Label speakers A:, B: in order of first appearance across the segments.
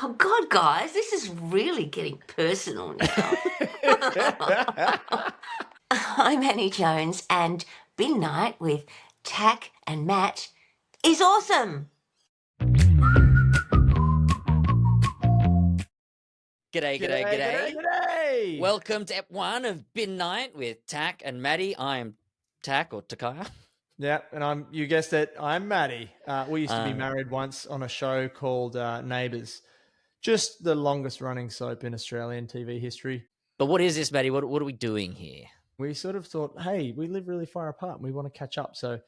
A: Oh, God, guys, this is really getting personal now. I'm Annie Jones, and Bin Night with Tak and Matt is awesome.
B: G'day.
C: Welcome to Ep 1 of Bin Night with Tak and Matty. I am Tak, or Takaya.
B: Yeah, and you guessed it, I'm Matty. We used to be married once on a show called Neighbours. Just the longest running soap in Australian TV history.
C: But what is this, Matty? What are we doing here?
B: We sort of thought, hey, we live really far apart and we want to catch up. So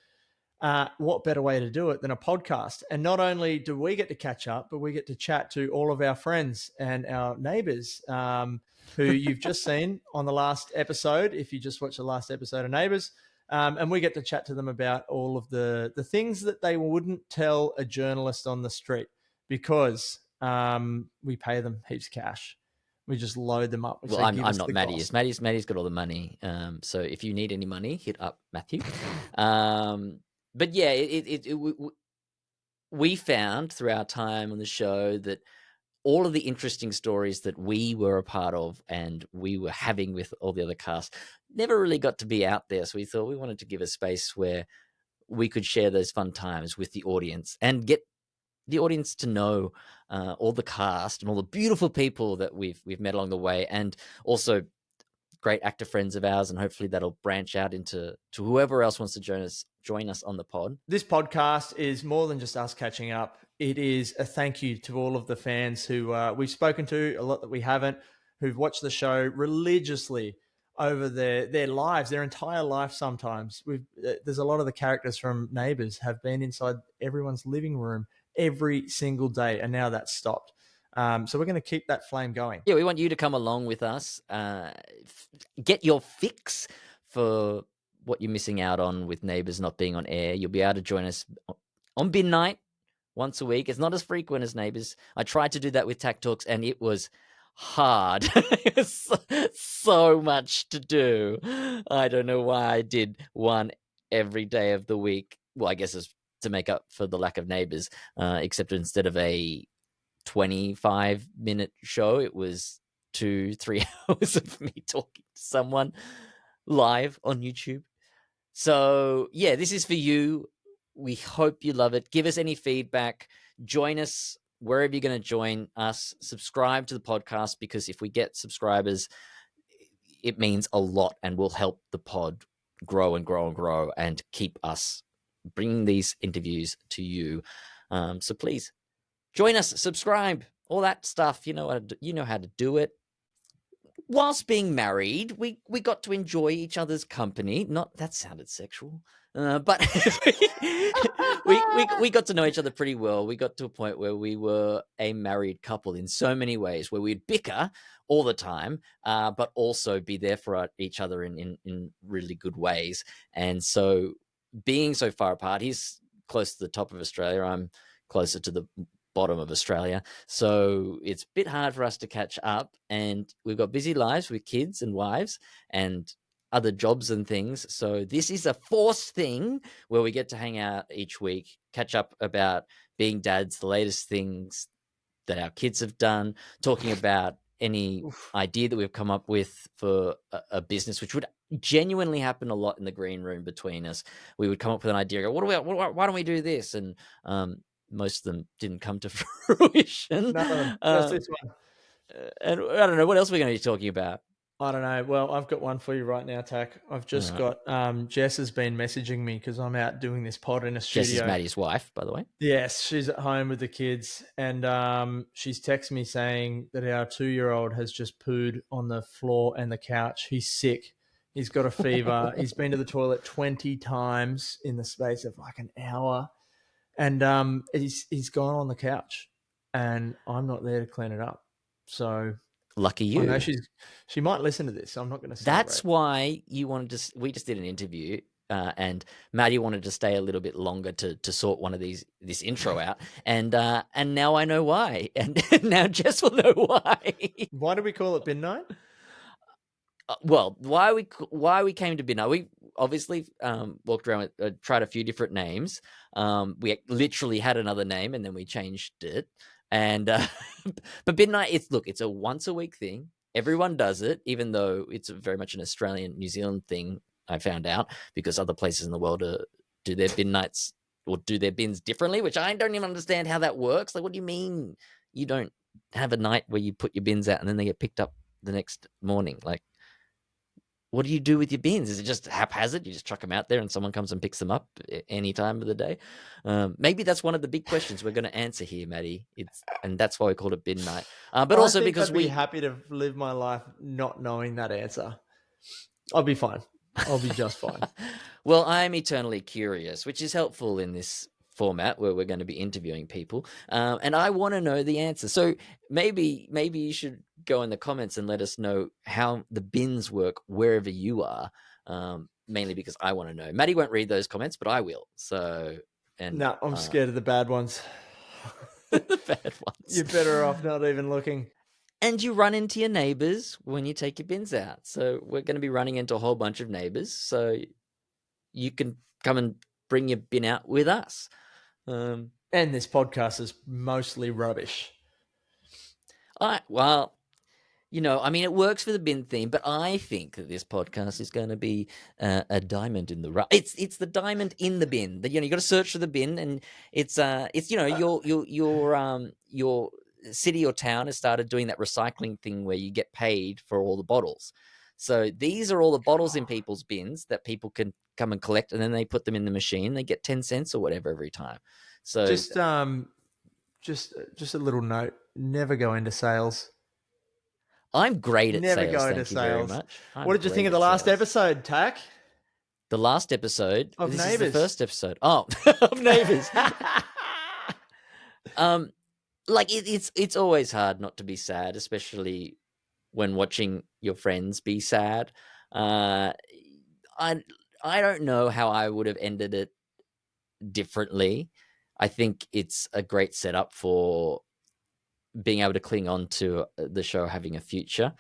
B: what better way to do it than a podcast? And not only do we get to catch up, but we get to chat to all of our friends and our neighbours who you've just seen on the last episode, if you just watched the last episode of Neighbours. And we get to chat to them about all of the things that they wouldn't tell a journalist on the street because we pay them heaps of cash. We just load them up.
C: Well, I'm not Matty. Matty's got all the money. So if you need any money, hit up Matthew. But yeah, we found through our time on the show that all of the interesting stories that we were a part of and we were having with all the other cast never really got to be out there. So we thought we wanted to give a space where we could share those fun times with the audience and get the audience to know all the cast and all the beautiful people that we've met along the way, and also great actor friends of ours, and hopefully that'll branch out into whoever else wants to join us on the pod.
B: This podcast is more than just us catching up. It is a thank you to all of the fans who we've spoken to, a lot that we haven't, who've watched the show religiously over their lives, their entire life sometimes. There's a lot of the characters from Neighbours have been inside everyone's living room every single day, and now that's stopped. So we're going to keep that flame going.
C: Yeah, we want you to come along with us, get your fix for what you're missing out on with Neighbours not being on air. You'll be able to join us on Bin Night once a week. It's not as frequent as Neighbours. I tried to do that with Tak Talks, and it was hard. It was so much to do. I don't know why I did one every day of the week. Well, I guess it's to make up for the lack of Neighbours, except instead of a 25-minute show, it was 2-3 hours of me talking to someone live on YouTube. So yeah, this is for you. We hope you love it. Give us any feedback. Join us wherever you're going to join us. Subscribe to the podcast, because if we get subscribers, it means a lot and will help the pod grow and grow and grow and keep us bringing these interviews to you. So please join us, subscribe, all that stuff. You know how to do it. Whilst being married, we got to enjoy each other's company. Not that sounded sexual, but we got to know each other pretty well. We got to a point where we were a married couple in so many ways, where we'd bicker all the time, but also be there for each other in really good ways. And so, being so far apart, he's close to the top of Australia. I'm closer to the bottom of Australia. So it's a bit hard for us to catch up, and we've got busy lives with kids and wives and other jobs and things. So this is a forced thing where we get to hang out each week, catch up about being dads, the latest things that our kids have done, talking about any idea that we've come up with for a business, which would genuinely happen a lot in the green room between us. We would come up with an idea, go, why don't we do this? And most of them didn't come to fruition.
B: No, just this one.
C: And I don't know, what else we're going to be talking about?
B: I don't know. Well, I've got one for you right now, Tak. I've just got Jess has been messaging me because I'm out doing this pod in a studio.
C: Jess is Matty's wife, by the way.
B: Yes, she's at home with the kids, and she's texted me saying that our 2-year-old has just pooed on the floor and the couch. He's sick. He's got a fever. He's been to the toilet 20 times in the space of like an hour. And he's gone on the couch, and I'm not there to clean it up. So
C: lucky you.
B: I know she might listen to this, so I'm not going to celebrate.
C: That's why you wanted to. We just did an interview, and Matty wanted to stay a little bit longer to sort one of this intro out, and now I know why, and now Jess will know why.
B: Why do we call it Bin Night?
C: Well, why we came to Bin Night? We obviously walked around tried a few different names. We literally had another name, and then we changed it. And but bin night, it's a once a week thing. Everyone does it, even though it's very much an Australian, New Zealand thing. I found out because other places in the world do their bin nights or do their bins differently, which I don't even understand how that works. Like, what do you mean you don't have a night where you put your bins out and then they get picked up the next morning? Like, what do you do with your bins? Is it just haphazard? You just chuck them out there and someone comes and picks them up any time of the day? Maybe that's one of the big questions we're going to answer here, Matty. And that's why we called it bin night. But also because
B: I'd be happy to live my life not knowing that answer. I'll be fine. I'll be just fine.
C: Well, I'm eternally curious, which is helpful in this format where we're going to be interviewing people. And I want to know the answer. So maybe you should go in the comments and let us know how the bins work wherever you are. Mainly because I want to know. Matty won't read those comments, but I will. So,
B: no, I'm scared of the bad ones.
C: The bad ones.
B: You're better off not even looking.
C: And you run into your neighbours when you take your bins out. So we're going to be running into a whole bunch of neighbours. So you can come and bring your bin out with us.
B: And this podcast is mostly rubbish.
C: Well, it works for the bin theme, but I think that this podcast is going to be a diamond in the rough. It's the diamond in the bin. You got to search for the bin, and it's your city or town has started doing that recycling thing where you get paid for all the bottles. So these are all the bottles in people's bins that people can come and collect, and then they put them in the machine. They get 10 cents or whatever every time. So
B: just a little note: never go into sales.
C: I'm great at
B: never
C: sales.
B: Go
C: thank
B: into
C: you
B: sales.
C: very much.
B: What did you think of the last episode, Tak?
C: The last episode
B: of
C: this
B: Neighbours.
C: Is the first episode. Oh, of Neighbours. It's always hard not to be sad, especially when watching your friends be sad. I don't know how I would have ended it differently. I think it's a great setup for being able to cling on to the show having a future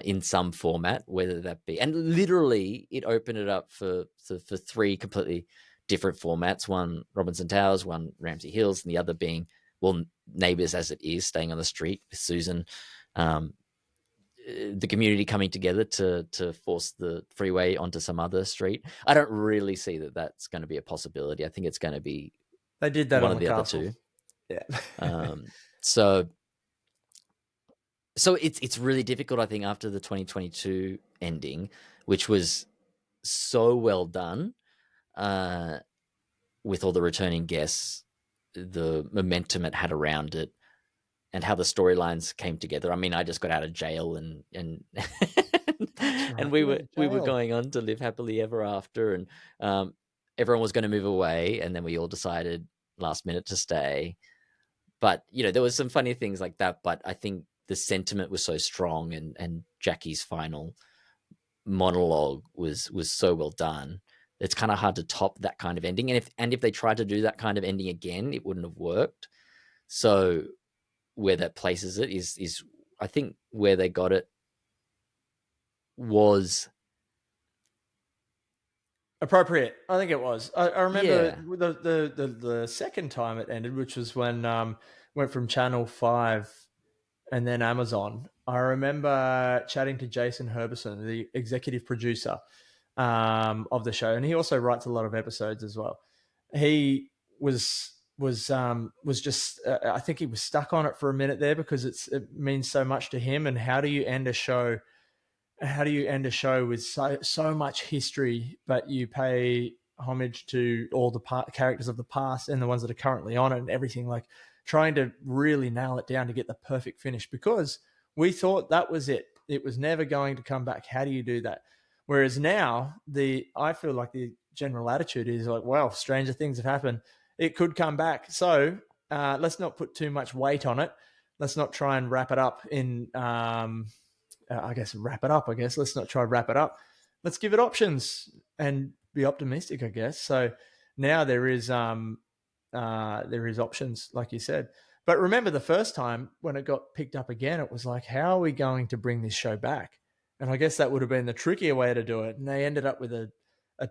C: in some format, whether that be, and literally it opened it up for 3 completely different formats, one Robinson Towers, one Ramsay Hills, and the other being, well, Neighbours as it is, staying on the street with Susan, the community coming together to force the freeway onto some other street. I don't really see that that's going to be a possibility. I think it's going to be
B: they did that
C: one
B: on
C: of the
B: castle.
C: other two.
B: Yeah.
C: So it's really difficult, I think, after the 2022 ending, which was so well done, with all the returning guests, the momentum it had around it, and how the storylines came together. I mean, I just got out of jail and and we were going on to live happily ever after, and everyone was going to move away, and then we all decided last minute to stay. But there was some funny things like that. But I think the sentiment was so strong, and Jackie's final monologue was so well done. It's kind of hard to top that kind of ending. And if they tried to do that kind of ending again, it wouldn't have worked. So where that places it is I think where they got it was
B: appropriate. I think it was. I remember the second time it ended, which was when went from Channel 5 and then Amazon. I remember chatting to Jason Herbison, the executive producer of the show, and he also writes a lot of episodes as well. He was just I think he was stuck on it for a minute there because it means so much to him. And how do you end a show? How do you end a show with so much history, but you pay homage to all the characters of the past and the ones that are currently on it and everything, like trying to really nail it down to get the perfect finish, because we thought that was it. It was never going to come back. How do you do that? Whereas now I feel like the general attitude is like, well, stranger things have happened. It could come back. So let's not put too much weight on it. Let's not try and wrap it up in, let's not try to wrap it up. Let's give it options and be optimistic, I guess. So now there is options, like you said. But remember the first time when it got picked up again, it was like, how are we going to bring this show back? And I guess that would have been the trickier way to do it. And they ended up with a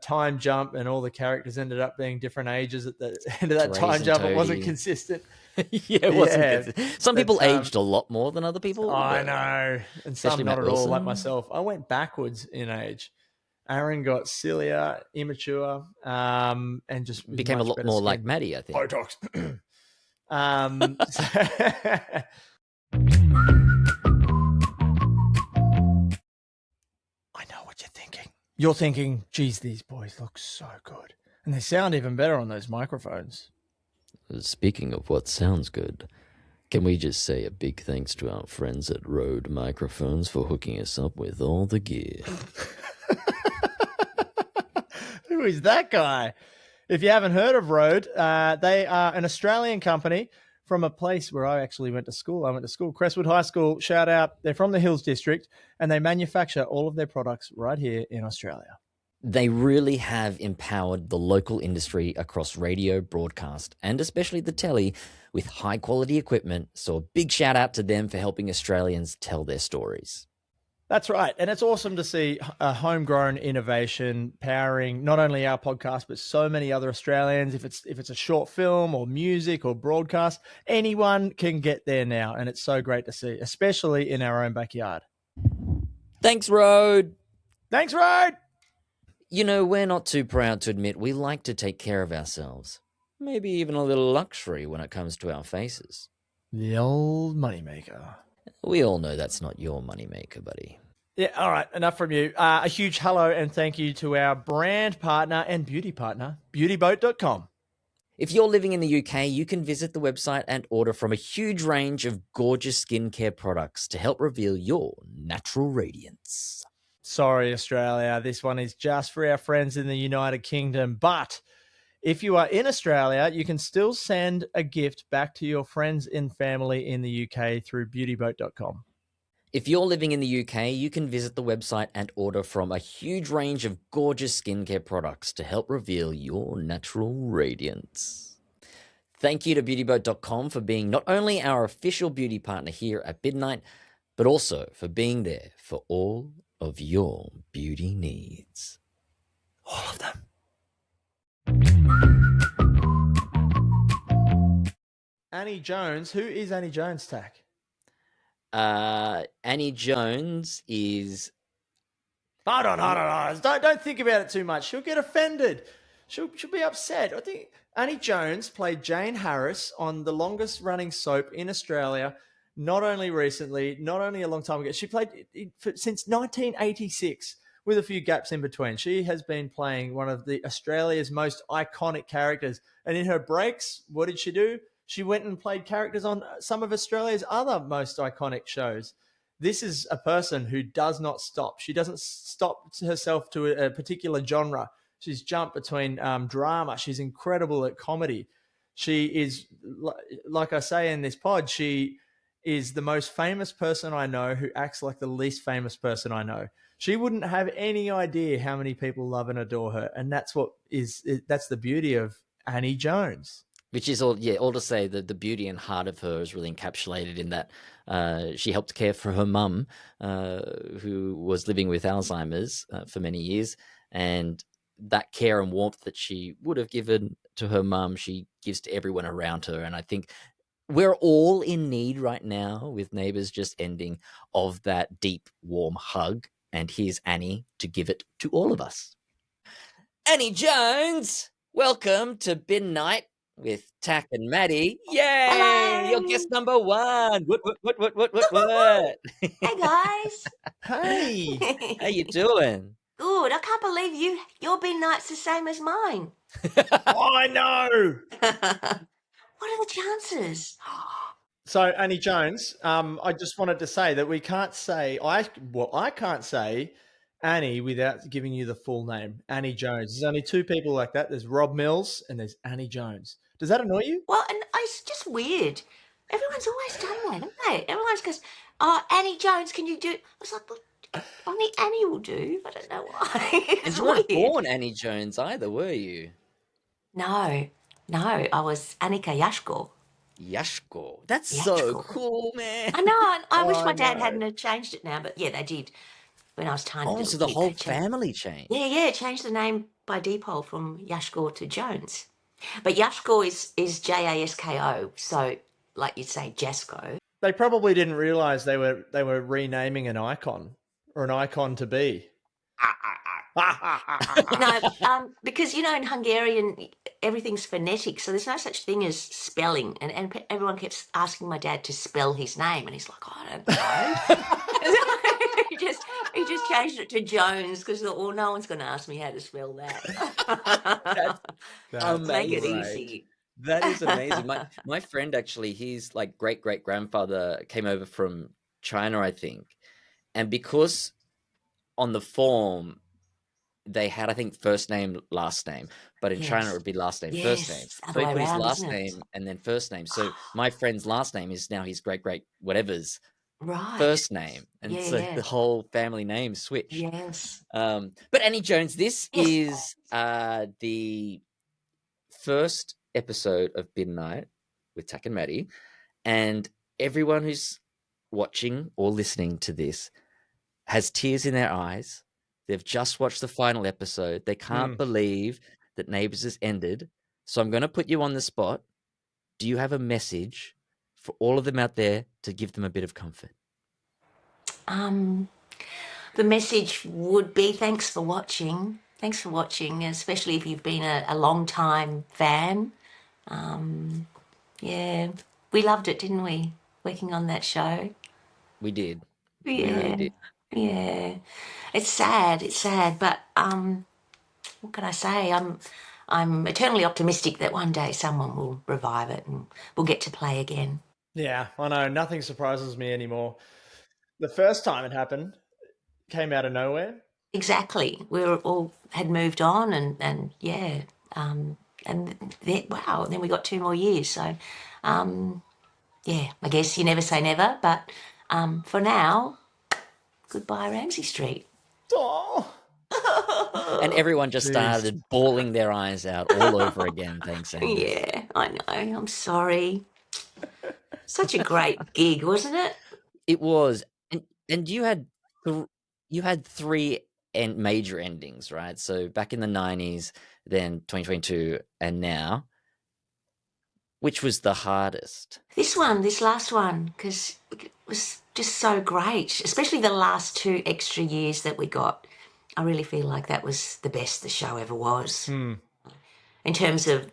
B: time jump, and all the characters ended up being different ages at the end of that time jump. It wasn't consistent.
C: Yeah, it wasn't
B: Yeah,
C: good. Some people
B: but,
C: aged a lot more than other people.
B: I know, and
C: especially
B: some not
C: Matt
B: at all, like
C: Wilson.
B: myself. I went backwards in age. Aaron got sillier, immature, and just was
C: Became a
B: much
C: lot
B: better
C: more
B: skin.
C: like Matty, I think.
B: Botox. I know what you're thinking. You're thinking, geez, these boys look so good. And they sound even better on those microphones.
C: Speaking of what sounds good, can we just say a big thanks to our friends at Rode Microphones for hooking us up with all the gear?
B: Who is that guy? If you haven't heard of Rode, they are an Australian company from a place where I actually went to school. I went to school, Crestwood High School. Shout out. They're from the Hills District, and they manufacture all of their products right here in Australia.
C: They really have empowered the local industry across radio, broadcast, and especially the telly with high quality equipment. So a big shout out to them for helping Australians tell their stories.
B: That's right. And it's awesome to see a homegrown innovation powering not only our podcast, but so many other Australians. If it's a short film or music or broadcast, anyone can get there now. And it's so great to see, especially in our own backyard.
C: Thanks, Rode.
B: Thanks, Rode.
C: You know, we're not too proud to admit we like to take care of ourselves. Maybe even a little luxury when it comes to our faces.
B: The old moneymaker.
C: We all know that's not your moneymaker, buddy.
B: Yeah, all right, enough from you. A huge hello and thank you to our brand partner and beauty partner, beautyboat.com.
C: If you're living in the UK, you can visit the website and order from a huge range of gorgeous skincare products to help reveal your natural radiance.
B: Sorry, Australia, this one is just for our friends in the United Kingdom, but if you are in Australia, you can still send a gift back to your friends and family in the UK through beautyboat.com.
C: If you're living in the UK, you can visit the website and order from a huge range of gorgeous skincare products to help reveal your natural radiance. Thank you to beautyboat.com for being not only our official beauty partner here at Midnight, but also for being there for all of your beauty needs.
B: All of them. Annie Jones. Who is Annie Jones, Tak?
C: Annie Jones is...
B: Hold on. Don't think about it too much. She'll get offended. She'll be upset. I think Annie Jones played Jane Harris on the longest running soap in Australia. Not only recently, not only a long time ago. She played since 1986 with a few gaps in between. She has been playing one of the Australia's most iconic characters. And in her breaks, what did she do? She went and played characters on some of Australia's other most iconic shows. This is a person who does not stop. She doesn't stop herself to a particular genre. She's jumped between drama. She's incredible at comedy. She is, like I say in this pod, she is the most famous person I know who acts like the least famous person I know. She wouldn't have any idea how many people love and adore her. And that's that's the beauty of Annie Jones.
C: Which is all to say that the beauty and heart of her is really encapsulated in that she helped care for her mum, who was living with Alzheimer's for many years. And that care and warmth that she would have given to her mum, she gives to everyone around her. And I think we're all in need right now, with Neighbours just ending, of that deep, warm hug. And here's Annie to give it to all of us. Annie Jones, welcome to Midnight with Tak and Matty. Yay!
A: Hello.
C: You're guest number one. What?
A: Hey guys.
B: Hey.
C: How you doing?
A: Good. I can't believe your midnight's the same as mine.
B: I know.
A: What are the chances?
B: So Annie Jones, I just wanted to say that we can't say I can't say Annie without giving you the full name, Annie Jones. There's only two people like that. There's Rob Mills and there's Annie Jones. Does that annoy you?
A: Well, and it's just weird. Everyone's always done that, haven't they? Everyone just goes, "Oh, Annie Jones, can you do?" I was like, "Well, only Annie will do." I don't know why.
C: And
A: It's
C: you weren't
A: weird.
C: born Annie Jones either, were you?
A: No, I was Annika Yashko.
C: Yashko. That's so
A: Yashko.
C: cool, man.
A: I know. and I wish
B: I
A: my dad
B: know.
A: hadn't have changed it now, but yeah, they did when I was tiny.
C: Oh,
A: little
C: so the
A: kid,
C: whole
A: they changed-
C: family changed.
A: Yeah, changed the name by default from Yashko to Jones. But Yashko is Jasko, so like you'd say, Jesco.
B: They probably didn't realise they were renaming an icon or an icon to be.
A: No, because, you know, in Hungarian, everything's phonetic, so there's no such thing as spelling. And everyone keeps asking my dad to spell his name, and he's like, oh, I don't know. he just changed it to Jones because he thought, well, no one's going to ask me how to spell that.
B: That's
A: Make it
C: amazing.
A: easy.
C: That is amazing. My friend, actually, his like great grandfather came over from China, I think, and because on the form they had, I think, first name, last name, but in China it would be last name, first name.
A: Yes, other
C: So he
A: way
C: put his
A: around,
C: last
A: isn't it?
C: name and then first name. So my friend's last name is now his great whatever's
A: Right.
C: first name, and
A: Yeah,
C: so
A: yeah.
C: the whole family name switched.
A: Yes.
C: But Annie Jones, this
A: Yes.
C: is the first episode of Midnight with Tak and Matty, and everyone who's watching or listening to this has tears in their eyes. They've just watched the final episode. They can't believe that Neighbours has ended. So I'm going to put you on the spot. Do you have a message for all of them out there to give them a bit of comfort?
A: The message would be thanks for watching. Thanks for watching, especially if you've been a long time fan. Yeah, we loved it, didn't we? Working on that show.
C: We did.
A: Yeah,
C: We really did.
A: yeah. It's sad, but what can I say? I'm eternally optimistic that one day someone will revive it and we'll get to play again.
B: Yeah, I know. Nothing surprises me anymore. The first time it happened, came out of nowhere.
A: Exactly. We were all had moved on, and yeah, and then we got 2 more years. So, yeah, I guess you never say never, but for now, goodbye Ramsay Street.
B: Oh,
C: And everyone just started bawling their eyes out all over again. Thanks, Annie.
A: Yeah, I know. I'm sorry. Such a great gig, wasn't it?
C: It was, and you had 3 major endings, right? So back in the 90s, then 2022, and now. Which was the hardest?
A: This last one, because it was just so great, especially the last 2 extra years that we got. I really feel like that was the best the show ever was. In terms of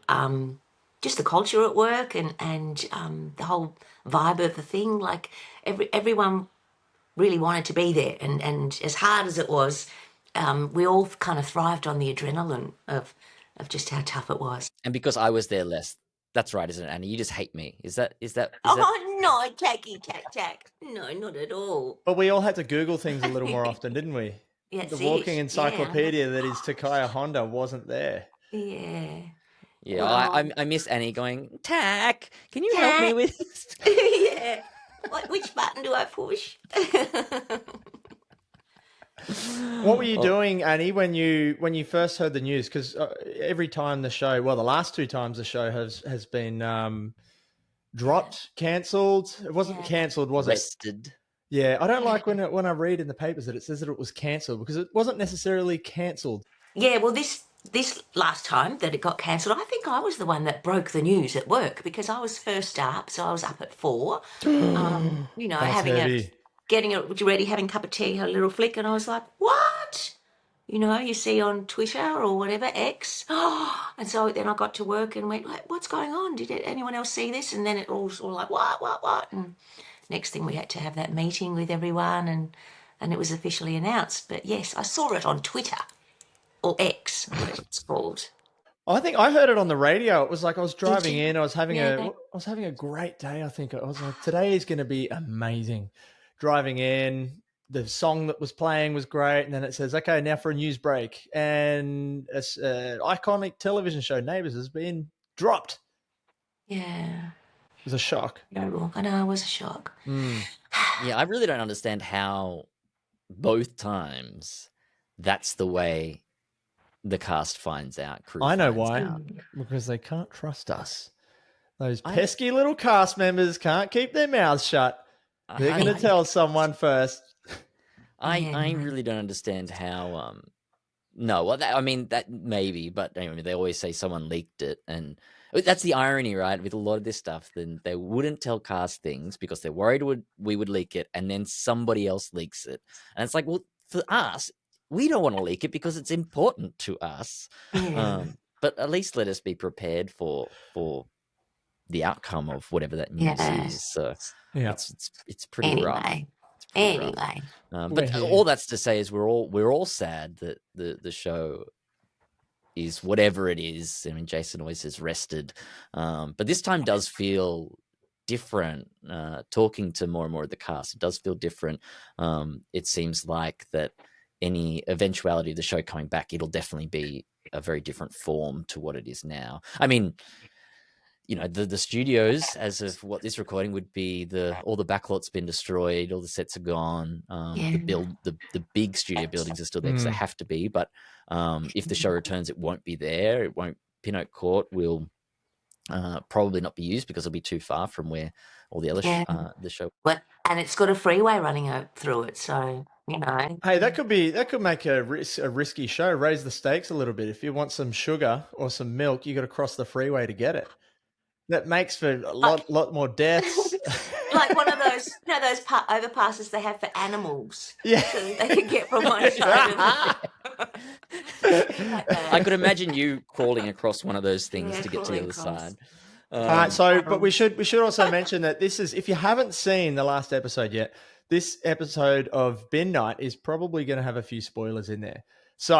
A: just the culture at work and the whole vibe of the thing. Like everyone really wanted to be there, and as hard as it was, we all kind of thrived on the adrenaline of just how tough it was.
C: And because I was there less. That's right, isn't it, Annie? You just hate me. Is that?
A: Oh, no, tacky, tak. No, not at all.
B: But we all had to Google things a little more often, didn't we?
A: Yeah,
B: The walking encyclopedia that is Takaya Honda wasn't there.
A: Yeah.
C: Yeah,
A: Well,
C: I miss Annie going, Tak, can you help me with this?
A: Yeah. Which button do I push?
B: What were you doing, Annie, when you first heard the news? Because every time the show, well, the last 2 times the show has been dropped, cancelled. It wasn't cancelled, was it?
C: Rested.
B: Yeah, I don't like when I read in the papers that it says that it was cancelled, because it wasn't necessarily cancelled.
A: Yeah, well, this last time that it got cancelled, I think I was the one that broke the news at work because I was first up, so I was up at 4, you know,
B: That's heavy.
A: getting it ready, having a cup of tea, had a little flick, and I was like, what? You know, you see on Twitter or whatever, X. And so then I got to work and went, like, what's going on? Did anyone else see this? And then it all sort of like, what? And next thing we had to have that meeting with everyone and it was officially announced. But yes, I saw it on Twitter, or X, whatever it's called.
B: I think I heard it on the radio. It was like I was driving in. I was having
A: Yeah.
B: a great day. I think I was like, today is going to be amazing. Driving in, the song that was playing was great, and then it says, "Okay, now for a news break." And an iconic television show, Neighbours, has been dropped.
A: Yeah.
B: It was a shock.
A: Terrible. I know, it was a shock.
C: Yeah, I really don't understand how both times that's the way the cast finds out. Crew
B: I know
C: finds
B: why.
C: out.
B: Because they can't trust us. Those pesky little cast members can't keep their mouths shut. They're going to tell someone first.
C: I really don't understand how. No, well, I mean that maybe, but anyway, they always say someone leaked it, and That's the irony, right? With a lot of this stuff, then they wouldn't tell cast things because they're worried we would leak it, and then somebody else leaks it. And it's like, well, for us, we don't want to leak it because it's important to us.
A: Yeah.
C: But at least let us be prepared for the outcome of whatever that news
A: Yeah.
C: is. So
B: Yeah.
C: it's pretty rough.
A: Anyway.
C: It's pretty rough.
A: Anyway.
C: But
B: We're here.
C: all that's to say is we're all sad that the show is whatever it is. I mean, Jason always says rested, but this time does feel different. Talking to more and more of the cast, it does feel different. It seems like that any eventuality of the show coming back, it'll definitely be a very different form to what it is now. I mean, you know, the studios, as of what this recording would be, all the backlot's been destroyed, all the sets are gone. The big studio buildings are still there because they have to be. But if the show returns, it won't be there. It won't. Pinote Court will probably not be used because it'll be too far from where all the other the show.
A: Well, and it's got a freeway running through it, so you know.
B: Hey, that could make a risky show. Raise the stakes a little bit. If you want some sugar or some milk, you got to cross the freeway to get it. That makes for a lot more deaths.
A: Like one of those, you know, those overpasses they have for animals.
B: Yeah.
A: So they can get from one side.
C: I could imagine you crawling across one of those things to get to the other
A: crawling
C: side.
B: All right, so but we should also mention that this is, if you haven't seen the last episode yet, this episode of Bin Night is probably going to have a few spoilers in there. So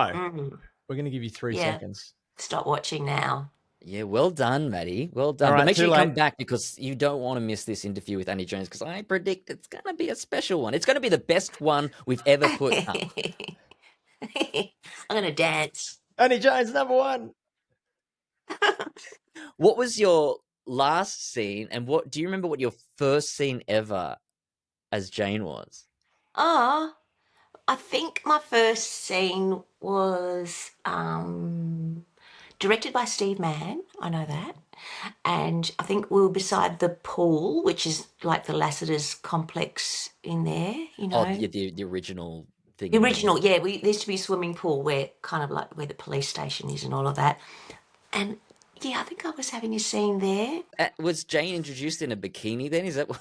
B: we're going to give you 3 seconds.
A: Stop watching now.
C: Yeah, well done, Matty. Well done.
B: All right,
C: but make sure you come
B: late.
C: back because you don't want to miss this interview with Annie Jones because I predict it's going to be a special one. It's going to be the best one we've ever put up.
A: I'm going to dance.
B: Annie Jones, number 1.
C: What was your last scene, and what do you remember what your first scene ever as Jane was?
A: Oh, I think my first scene was directed by Steve Mann. I know that. And I think we were beside the pool, which is like the Lassiter's complex in there, you know.
C: Oh, yeah, the original thing.
A: The original, yeah. There used to be a swimming pool where kind of like where the police station is and all of that. And yeah, I think I was having a scene there.
C: Was Jane introduced in a bikini then? Is that what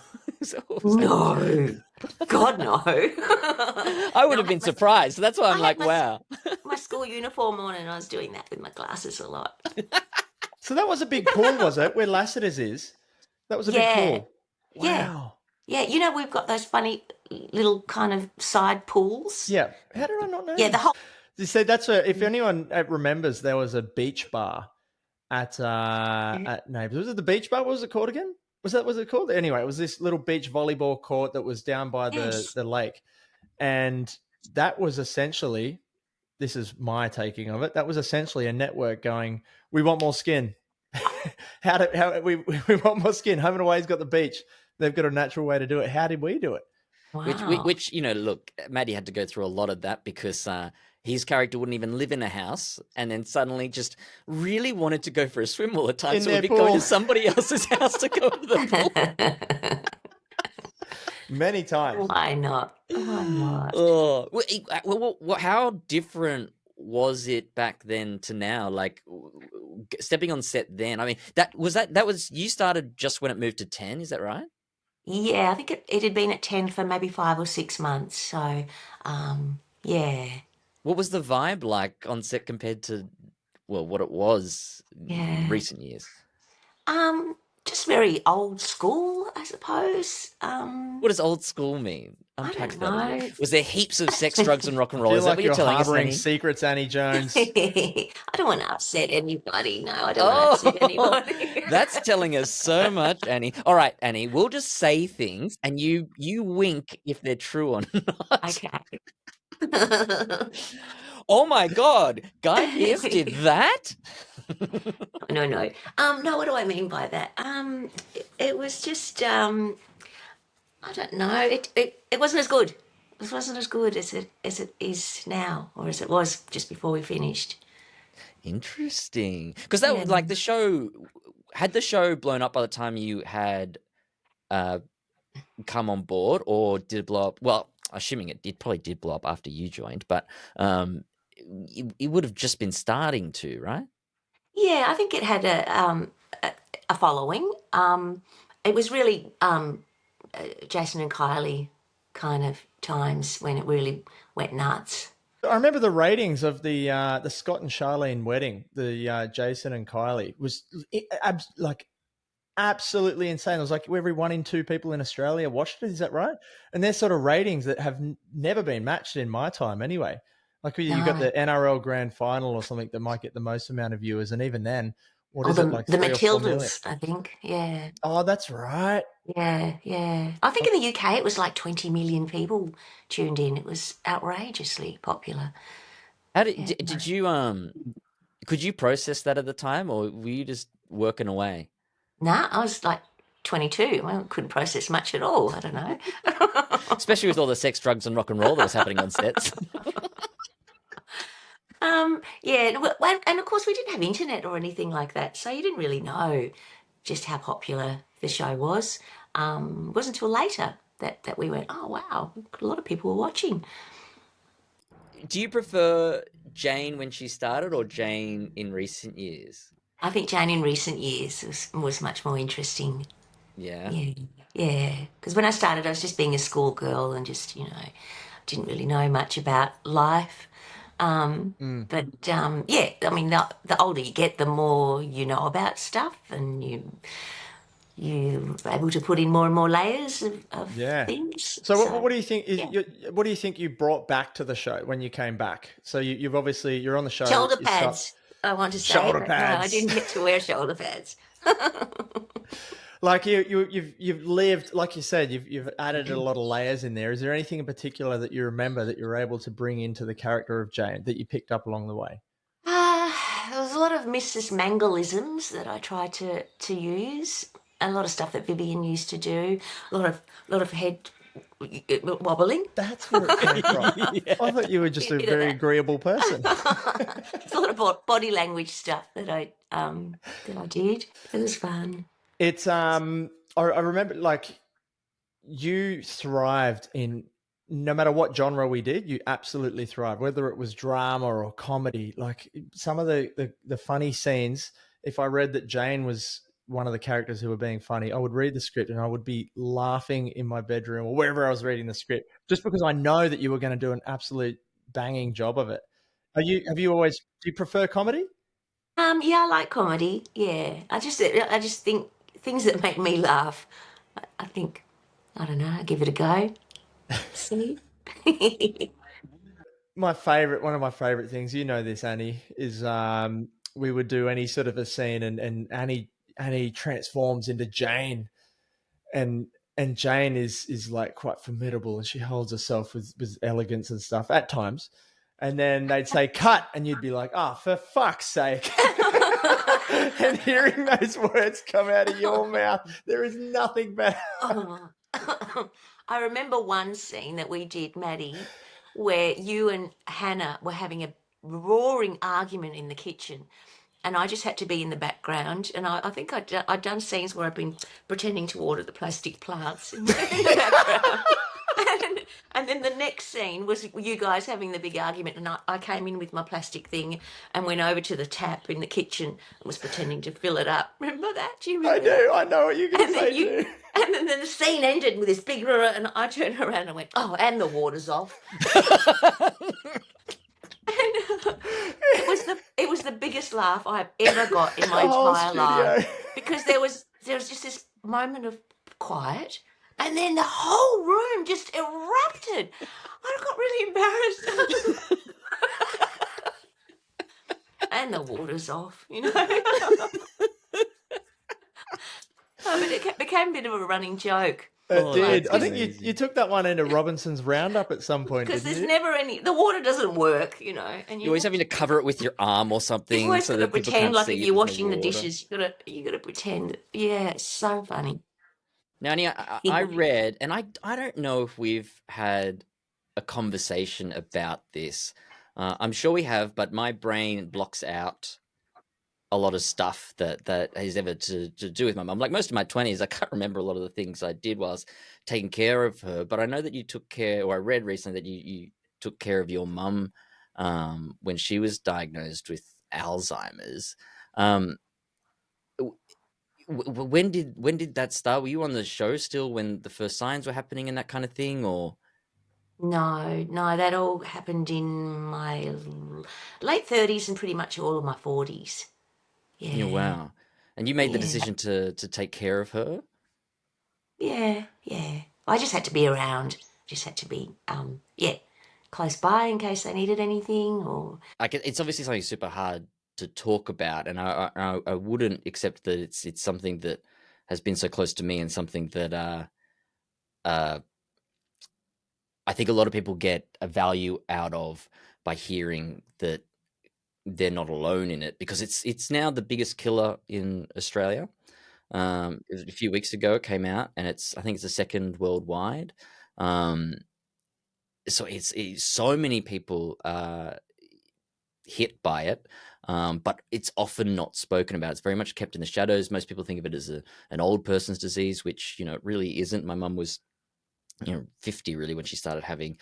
A: No. God, no.
C: I would have been surprised. So that's why I'm like, wow.
A: My school uniform on, and I was doing that with my glasses a lot.
B: So that was a big pool, was it? Where Lassiter's is? That was a big pool. Wow.
A: Yeah, you know, we've got those funny little kind of side pools.
B: Yeah. How did I not know?
A: Yeah, the whole...
B: You see, if anyone remembers, there was a beach bar at Neighbours. Was it the beach bar? What was it called again? Was it called? Anyway, it was this little beach volleyball court that was down by the lake. And that was essentially, this is my taking of it, that was essentially a network going, we want more skin. We want more skin. Home and Away's got the beach. They've got a natural way to do it. How did we do it?
A: Wow.
C: Which you know, look, Matty had to go through a lot of that because his character wouldn't even live in a house, and then suddenly just really wanted to go for a swim all the time, so he'd be going to somebody else's house to go to the pool.
B: Many times.
A: Why not? Why not?
C: Oh, well, how different was it back then to now? Like stepping on set then. I mean, that was you started just when it moved to 10. Is that right?
A: Yeah, I think it had been at 10 for maybe 5 or 6 months. So, yeah.
C: What was the vibe like on set compared to, well, what it was in recent years?
A: Just very old school, I suppose.
C: What does old school mean? Unpack
A: I don't
C: that.
A: know.
C: Was there heaps of sex, drugs, and rock and roll?
B: I feel
C: Is that
B: like
C: what you're telling us,
B: harboring
C: Annie?
B: secrets, Annie Jones.
A: I don't want to upset anybody. No, I don't want to upset anybody.
C: That's telling us so much, Annie. All right, Annie, we'll just say things and you wink if they're true or not.
A: Okay.
C: Oh my God, Guy Pearce did that?
A: No. No, what do I mean by that? It was just, I don't know. It wasn't as good. It wasn't as good as it is now, or as it was just before we finished.
C: Interesting. Because that was like the show, had the show blown up by the time you had come on board, or did it blow up? Well, assuming it probably did blow up after you joined, but it would have just been starting to, right?
A: Yeah, I think it had a following. It was really Jason and Kylie kind of times when it really went nuts.
B: I remember the ratings of the Scott and Charlene wedding, the Jason and Kylie, was like absolutely insane. It was like every 1 in 2 people in Australia watched it. Is that right? And there's sort of ratings that have never been matched in my time anyway. Like you got
A: No.
B: the NRL Grand Final or something that might get the most amount of viewers, and even then, what
A: Or
B: is it, like
A: the
B: 3 or 4 million?
A: Matildas, I think. Yeah.
B: Oh, that's right.
A: Yeah, yeah. I think in the UK it was like 20 million people tuned in. It was outrageously popular.
C: How did you could you process that at the time, or were you just working away?
A: Nah, I was like 22. I couldn't process much at all. I don't know.
C: Especially with all the sex, drugs, and rock and roll that was happening on sets.
A: Yeah, and of course we didn't have internet or anything like that, so you didn't really know just how popular the show was. It wasn't until later that we went, oh wow, a lot of people were watching.
C: Do you prefer Jane when she started or Jane in recent years?
A: I think Jane in recent years was much more interesting.
C: Yeah.
A: Yeah, yeah. Because when I started, I was just being a schoolgirl and just, didn't really know much about life. But yeah, I mean, the older you get, the more you know about stuff, and you're able to put in more and more layers of things.
B: So what do you think?
A: Yeah.
B: What do you think you brought back to the show when you came back? So you've obviously, you're on the show.
A: Shoulder pads, I want to say.
B: Shoulder
A: but no, I
B: pads.
A: didn't get to wear shoulder pads.
B: Like you've lived, like you said, you've added a lot of layers in there. Is there anything in particular that you remember that you were able to bring into the character of Jane that you picked up along the way?
A: There was a lot of Mrs. Mangleisms that I tried to use. A lot of stuff that Vivian used to do. A lot of head wobbling.
B: That's where it came from. Yeah. I thought you were just a very agreeable person.
A: It's a lot of body language stuff that I did. It was fun.
B: It's I remember, like, you thrived in no matter what genre we did, you absolutely thrived, whether it was drama or comedy. Like some of the funny scenes, if I read that Jane was one of the characters who were being funny, I would read the script and I would be laughing in my bedroom or wherever I was reading the script, just because I know that you were going to do an absolute banging job of it. Do you prefer comedy?
A: Yeah, I like comedy. Yeah, I just think things that make me laugh. I think, I don't know. I give it a go. See.
B: One of my favorite things, you know this, Annie, is we would do any sort of a scene and Annie transforms into Jane, and Jane is like quite formidable and she holds herself with elegance and stuff at times. And then they'd say cut and you'd be like, oh, for fuck's sake. And hearing those words come out of your mouth, there is nothing better.
A: I remember one scene that we did, Matty, where you and Hannah were having a roaring argument in the kitchen, and I just had to be in the background. And I think I'd done scenes where I'd been pretending to water the plastic plants in the background. And then the next scene was you guys having the big argument, and I came in with my plastic thing and went over to the tap in the kitchen and was pretending to fill it up. Remember that? Do you remember?
B: I do. I know what you're going to say too.
A: And then the scene ended with this big roar, and I turned around and went, oh, and the water's off. It was the biggest laugh I've ever got in my entire life, because there was just this moment of quiet, and then the whole room just erupted. I got really embarrassed. And the water's off, you know. But it became a bit of a running joke.
B: It did. I think you took that one into Robinson's Roundup at some point,
A: because
B: didn't
A: there's
B: you?
A: never any. The water doesn't work, you know. And
C: You're always having to cover it with your arm or something.
A: You always
C: so
A: got to
C: that people
A: pretend
C: can't
A: like
C: see
A: if
C: it
A: you're
C: with
A: washing the
C: water.
A: dishes. You got to pretend. Yeah, it's so funny.
C: Now, Annie, I read, and I don't know if we've had a conversation about this. I'm sure we have, but my brain blocks out a lot of stuff that has ever to do with my mum. Like most of my 20s, I can't remember a lot of the things I did while I was taking care of her. But I know that you took care, or I read recently that you took care of your mum when she was diagnosed with Alzheimer's. When did that start? Were you on the show still when the first signs were happening and that kind of thing, or?
A: No, that all happened in my late 30s and pretty much all of my 40s.
C: Yeah,
A: Yeah,
C: wow. And you made the
A: yeah,
C: decision to take care of her?
A: yeah, yeah. I just had to be around. Just had to be, yeah, close by in case they needed anything or,
C: Like it's obviously something super hard to talk about, and I wouldn't accept that it's something that has been so close to me and something that uh I think a lot of people get a value out of by hearing that they're not alone in it, because it's now the biggest killer in Australia. A few weeks ago it came out, and I think it's the second worldwide. Um, so it's so many people hit by it, but it's often not spoken about. It's very much kept in the shadows. Most people think of it as an old person's disease, which it really isn't. My mum was 50 really when she started having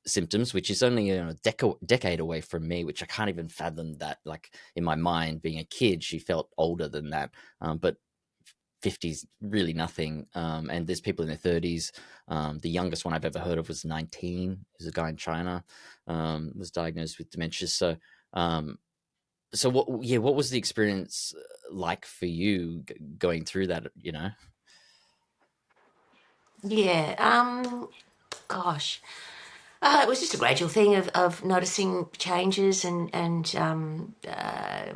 C: symptoms, which is only a decade away from me, which I can't even fathom that. Like in my mind, being a kid, she felt older than that, but 50's really nothing. And there's people in their 30s. The youngest one I've ever heard of was 19. There's a guy in China, was diagnosed with dementia. So what was the experience like for you going through that?
A: yeah, gosh. It was just a gradual thing of noticing changes and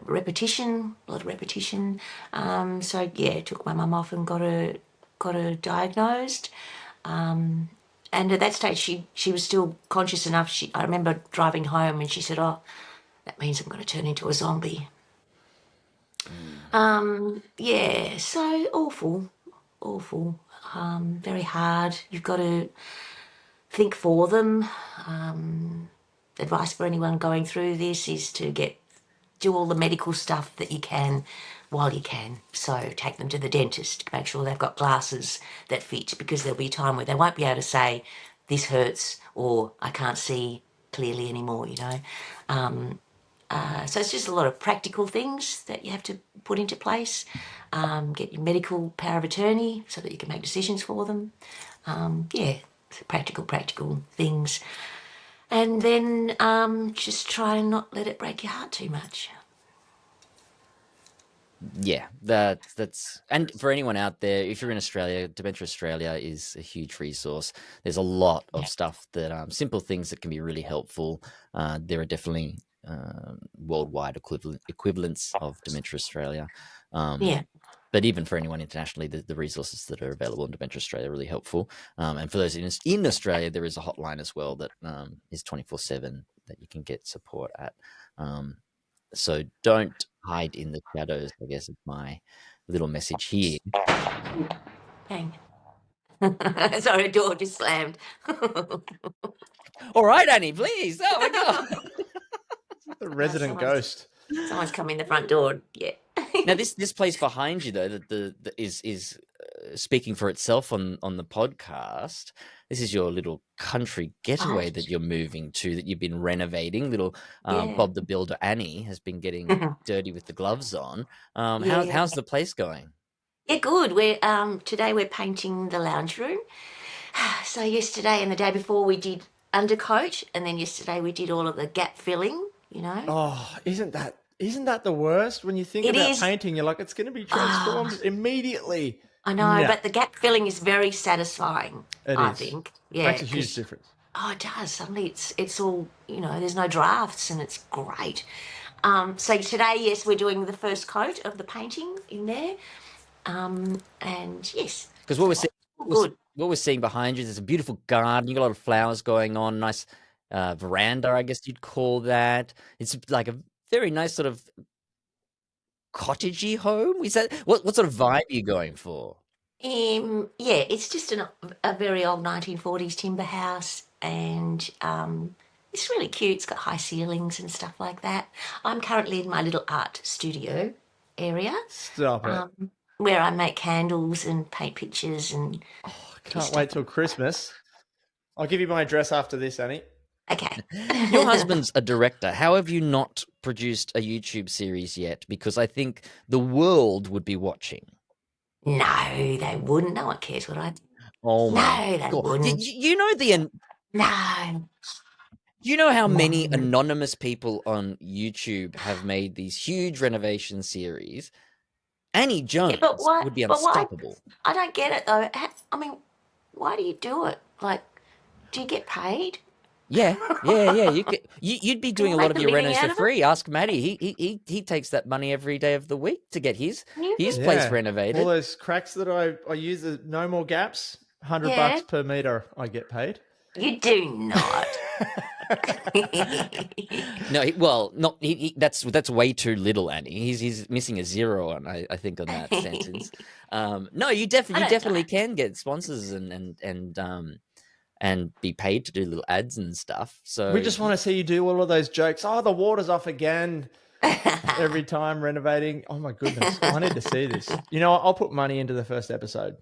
A: repetition, a lot of repetition. So yeah, took my mum off and got her diagnosed. And at that stage, she was still conscious enough. I remember driving home and she said, "Oh, that means I'm going to turn into a zombie." Yeah, so awful, awful, very hard. You've got to think for them. Advice for anyone going through this is to do all the medical stuff that you can while you can. So take them to the dentist, make sure they've got glasses that fit, because there'll be a time where they won't be able to say this hurts or I can't see clearly anymore. So it's just a lot of practical things that you have to put into place. Get your medical power of attorney so that you can make decisions for them. Yeah, practical things. And then just try and not let it break your heart too much.
C: Yeah, that's and for anyone out there, if you're in Australia, Dementia Australia is a huge resource. There's a lot of
A: Yeah.
C: stuff that simple things that can be really helpful. There are definitely worldwide equivalents of Dementia Australia.
A: Yeah.
C: But even for anyone internationally, the resources that are available in Dementia Australia are really helpful. And for those in Australia, there is a hotline as well that is 24/7 that you can get support at. So don't hide in the shadows, I guess is my little message here.
A: Bang. Sorry, door just slammed.
C: All right, Annie, please. Oh my God.
B: The resident
A: someone's,
B: ghost.
A: someone's come in the front door. Yeah.
C: Now this place behind you though, that the is speaking for itself on the podcast. This is your little country getaway that you're moving to, that you've been renovating. Little
A: Yeah.
C: Bob the Builder Annie has been getting dirty with the gloves on.
A: Yeah.
C: How's the place going?
A: Yeah, good. Today we're painting the lounge room. So yesterday and the day before we did undercoat, and then yesterday we did all of the gap filling.
B: Oh, isn't that the worst? When you think
A: It
B: about
A: is.
B: painting, you're like, it's going to be transformed immediately.
A: I know,
B: No,
A: but the gap filling is very satisfying,
B: it
A: I
B: is.
A: think. Yeah,
B: Makes a huge
A: 'cause
B: difference.
A: it does. Suddenly it's all, there's no drafts and it's great. So today, yes, we're doing the first coat of the painting in there. And yes,
C: Because
A: good.
C: what we're seeing behind you, there's a beautiful garden. You got a lot of flowers going on. Nice veranda, I guess you'd call that. It's like a very nice sort of cottagey home. Is that what sort of vibe are you going for?
A: Yeah, it's just a very old 1940s timber house, and it's really cute. It's got high ceilings and stuff like that. I'm currently in my little art studio area,
B: Stop it.
A: where I make candles and paint pictures and
B: Can't wait till Christmas. I'll give you my address after this, Annie.
A: Okay.
C: Your husband's a director. How have you not produced a YouTube series yet? Because I think the world would be watching.
A: No, they wouldn't. No one cares what I do.
C: Oh my
A: No, they
C: God.
A: wouldn't.
C: You know
A: No.
C: you know how many
A: No.
C: anonymous people on YouTube have made these huge renovation series? Annie
A: Yeah,
C: Jones
A: but why?
C: would be
A: But why?
C: unstoppable.
A: I don't get it though. I mean, why do you do it? Like, do you get paid?
C: Yeah. You'd be
A: Can
C: doing
A: you
C: a lot
A: make
C: of
A: a
C: your
A: living
C: renos for
A: out of it?
C: free. Ask Matty. He takes that money every day of the week to get his
A: You?
C: place
B: All
C: renovated.
B: those cracks that I use, no more gaps. $100
A: Yeah.
B: per meter. I get paid.
A: You do not.
C: No, not that's way too little, Annie. He's missing a zero on I think on that sentence. No, you
A: I don't know.
C: definitely can get sponsors and be paid to do little ads and stuff. So
B: We just want to see you do all of those jokes. Oh, the water's off again every time renovating. Oh, my goodness. I need to see this. You know what? I'll put money into the first episode.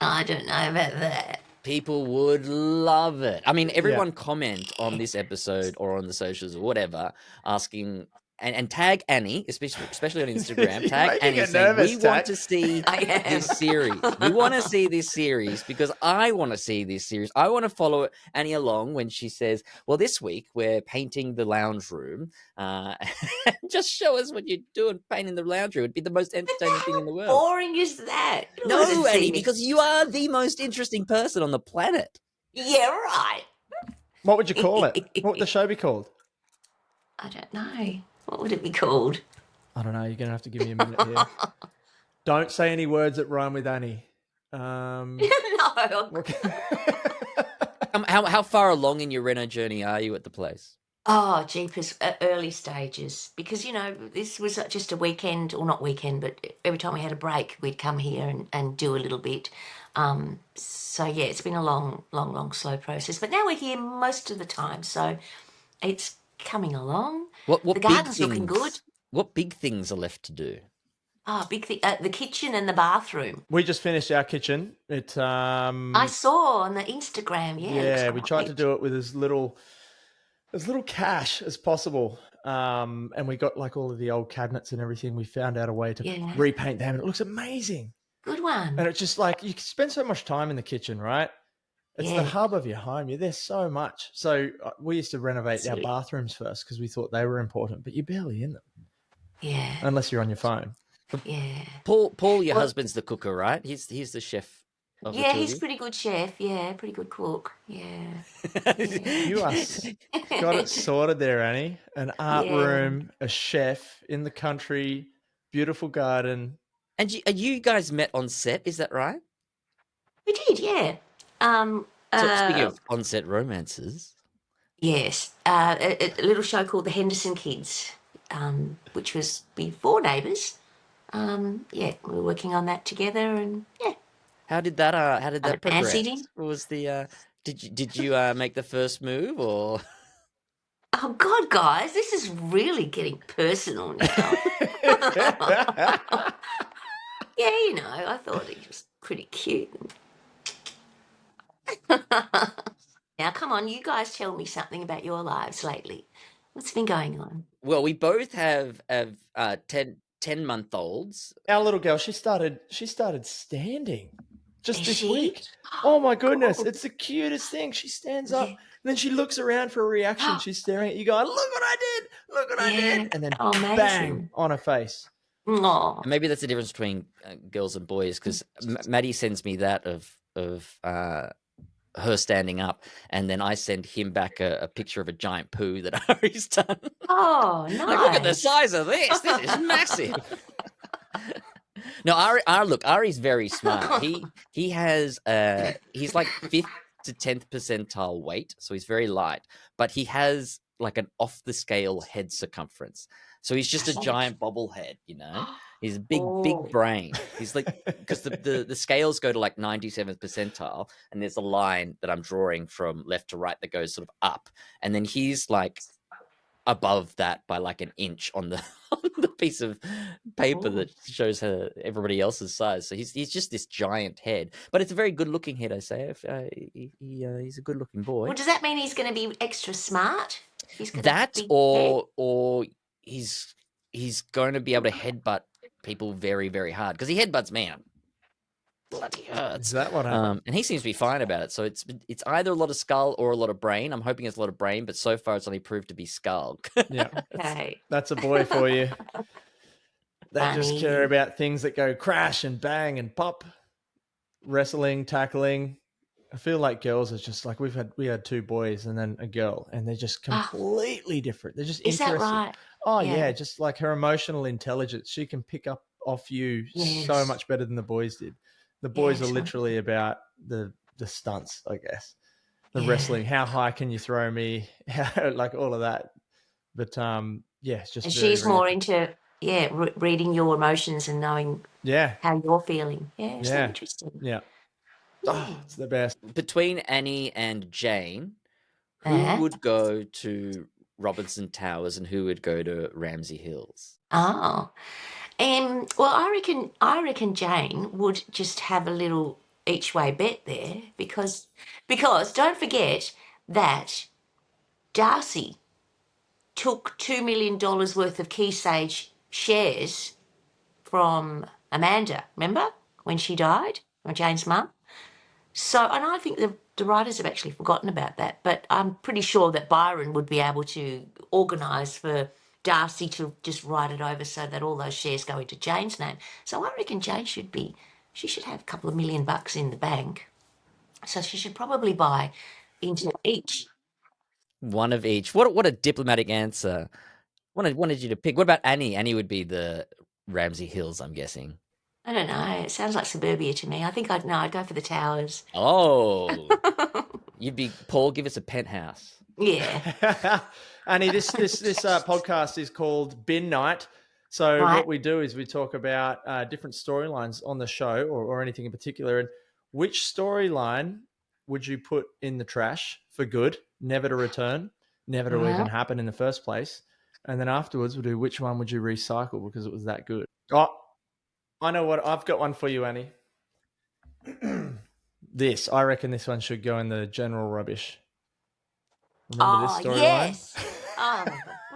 A: I don't know about that.
C: people would love it. I mean, everyone comment on this episode or on the socials or whatever, asking and tag Annie, especially on Instagram. Tag Annie saying we want to see this series. We want to see this series because I want to see this series. I want to follow Annie along when she says, "Well, this week we're painting the lounge room. Just show us what you're doing, painting the lounge room. It'd be the most entertaining thing in the world."
A: Boring is that?
C: No, Annie, because you are the most interesting person on the planet.
A: Yeah, right.
B: What would you call it? What would the show be called?
A: I don't know. What would it be called?
B: I don't know. You're going to have to give me a minute here. Don't say any words that rhyme with Annie.
A: No.
C: How far along in your reno journey are you at the place?
A: Oh, jeepers, early stages. Because, you know, this was just a weekend, or not weekend, but every time we had a break, we'd come here and do a little bit. So, yeah, it's been a long, slow process. But now we're here most of the time, so it's coming along.
C: What
A: the garden's looking good.
C: What big things are left to do?
A: Oh, big thing. The kitchen and the bathroom.
B: We just finished our kitchen. It.
A: I saw on the Instagram,
B: Yeah, we tried to do it with as little cash as possible. And we got like all of the old cabinets and everything. We found out a way to repaint them. And it looks amazing.
A: Good one.
B: And it's just like, you spend so much time in the kitchen, right? It's the hub of your home. You're there so much. So we used to renovate our bathrooms first because we thought they were important, but you're barely in them.
A: Yeah.
B: Unless you're on your phone.
A: Yeah.
C: Paul, your husband's the cooker, right? He's the chef.
A: He's a pretty good chef. Yeah, pretty good cook. Yeah.
B: You are got it sorted there, Annie. An art room, a chef in the country, beautiful garden.
C: And you guys met on set, is that right?
A: We did, yeah.
C: So speaking of on-set romances.
A: Yes. A little show called The Henderson Kids, which was before Neighbours. We were working on that together, and
C: How did that progress?
A: What
C: was the did you make the first move or?
A: Oh God, guys, this is really getting personal now. Yeah, you know, I thought he was pretty cute. Now, come on, you guys tell me something about your lives lately. What's been going on?
C: Well, we both have 10-month-olds.
B: Our little girl, she started standing just this week. Oh my goodness, it's the cutest thing. She stands up and then she looks around for a reaction. She's staring at you going, look what I did, look what I did. And then bang, on her face.
A: Oh.
C: And maybe that's the difference between girls and boys, because Matty sends me that of her standing up, and then I send him back a picture of a giant poo that Ari's done.
A: Oh, nice.
C: Like, look at the size of this. This is massive. No, Ari's very smart. He has he's like 5th to 10th percentile weight, so he's very light, but he has like an off the scale head circumference. So he's just a giant bobblehead, you know. He's a big brain. He's like, because the scales go to like 97th percentile, and there's a line that I'm drawing from left to right that goes sort of up, and then he's like above that by like an inch on the on the piece of paper that shows her everybody else's size. So he's just this giant head, but it's a very good looking head. I say, he's a good looking boy.
A: Well, does that mean he's going to be extra smart? He's got
C: That
A: a big head.
C: or he's going to be able to headbutt people very, very hard because he headbutts me. Bloody hurts.
B: Is that what happened?
C: And he seems to be fine about it. So it's either a lot of skull or a lot of brain. I'm hoping it's a lot of brain, but so far it's only proved to be skull.
B: Yeah,
A: Okay.
B: that's a boy for you. They just
A: Funny.
B: care about things that go crash and bang and pop. Wrestling, tackling. I feel like girls are just like we had 2 boys and then a girl, and they're just completely different. They're just
A: Is
B: interested.
A: that right?
B: Oh yeah, just like her emotional intelligence. She can pick up off you so much better than the boys did. The boys are literally about the stunts, I guess. The wrestling, how high can you throw me? Like all of that. But it's just.
A: And
B: very,
A: she's
B: very
A: more into reading your emotions and knowing how you're feeling. Yeah, it's interesting.
B: Yeah. Oh, it's the best.
C: Between Annie and Jane, who would go to Robinson Towers and who would go to Ramsay Hills?
A: Oh. Well, I reckon Jane would just have a little each way bet there because don't forget that Darcy took $2 million worth of Key Sage shares from Amanda, remember, when she died, or Jane's mum? So, and I think the writers have actually forgotten about that, but I'm pretty sure that Byron would be able to organise for Darcy to just write it over so that all those shares go into Jane's name. So I reckon Jane should have a couple of $1 million in the bank. So she should probably buy into each.
C: One of each. What a diplomatic answer. Wanted you to pick. What about Annie? Annie would be the Ramsay Hills, I'm guessing.
A: I don't know. It sounds like suburbia to me. I think I'd go for the towers.
C: Oh, you'd be Paul. Give us a penthouse.
A: Yeah.
B: Annie, this podcast is called Bin Night. So what we do is we talk about different storylines on the show or anything in particular. And which storyline would you put in the trash for good, never to return, never to even happen in the first place? And then afterwards we'll do which one would you recycle because it was that good. Oh, I know what. I've got one for you, Annie. I reckon this one should go in the general rubbish. Remember this storyline?
A: Yes. Oh,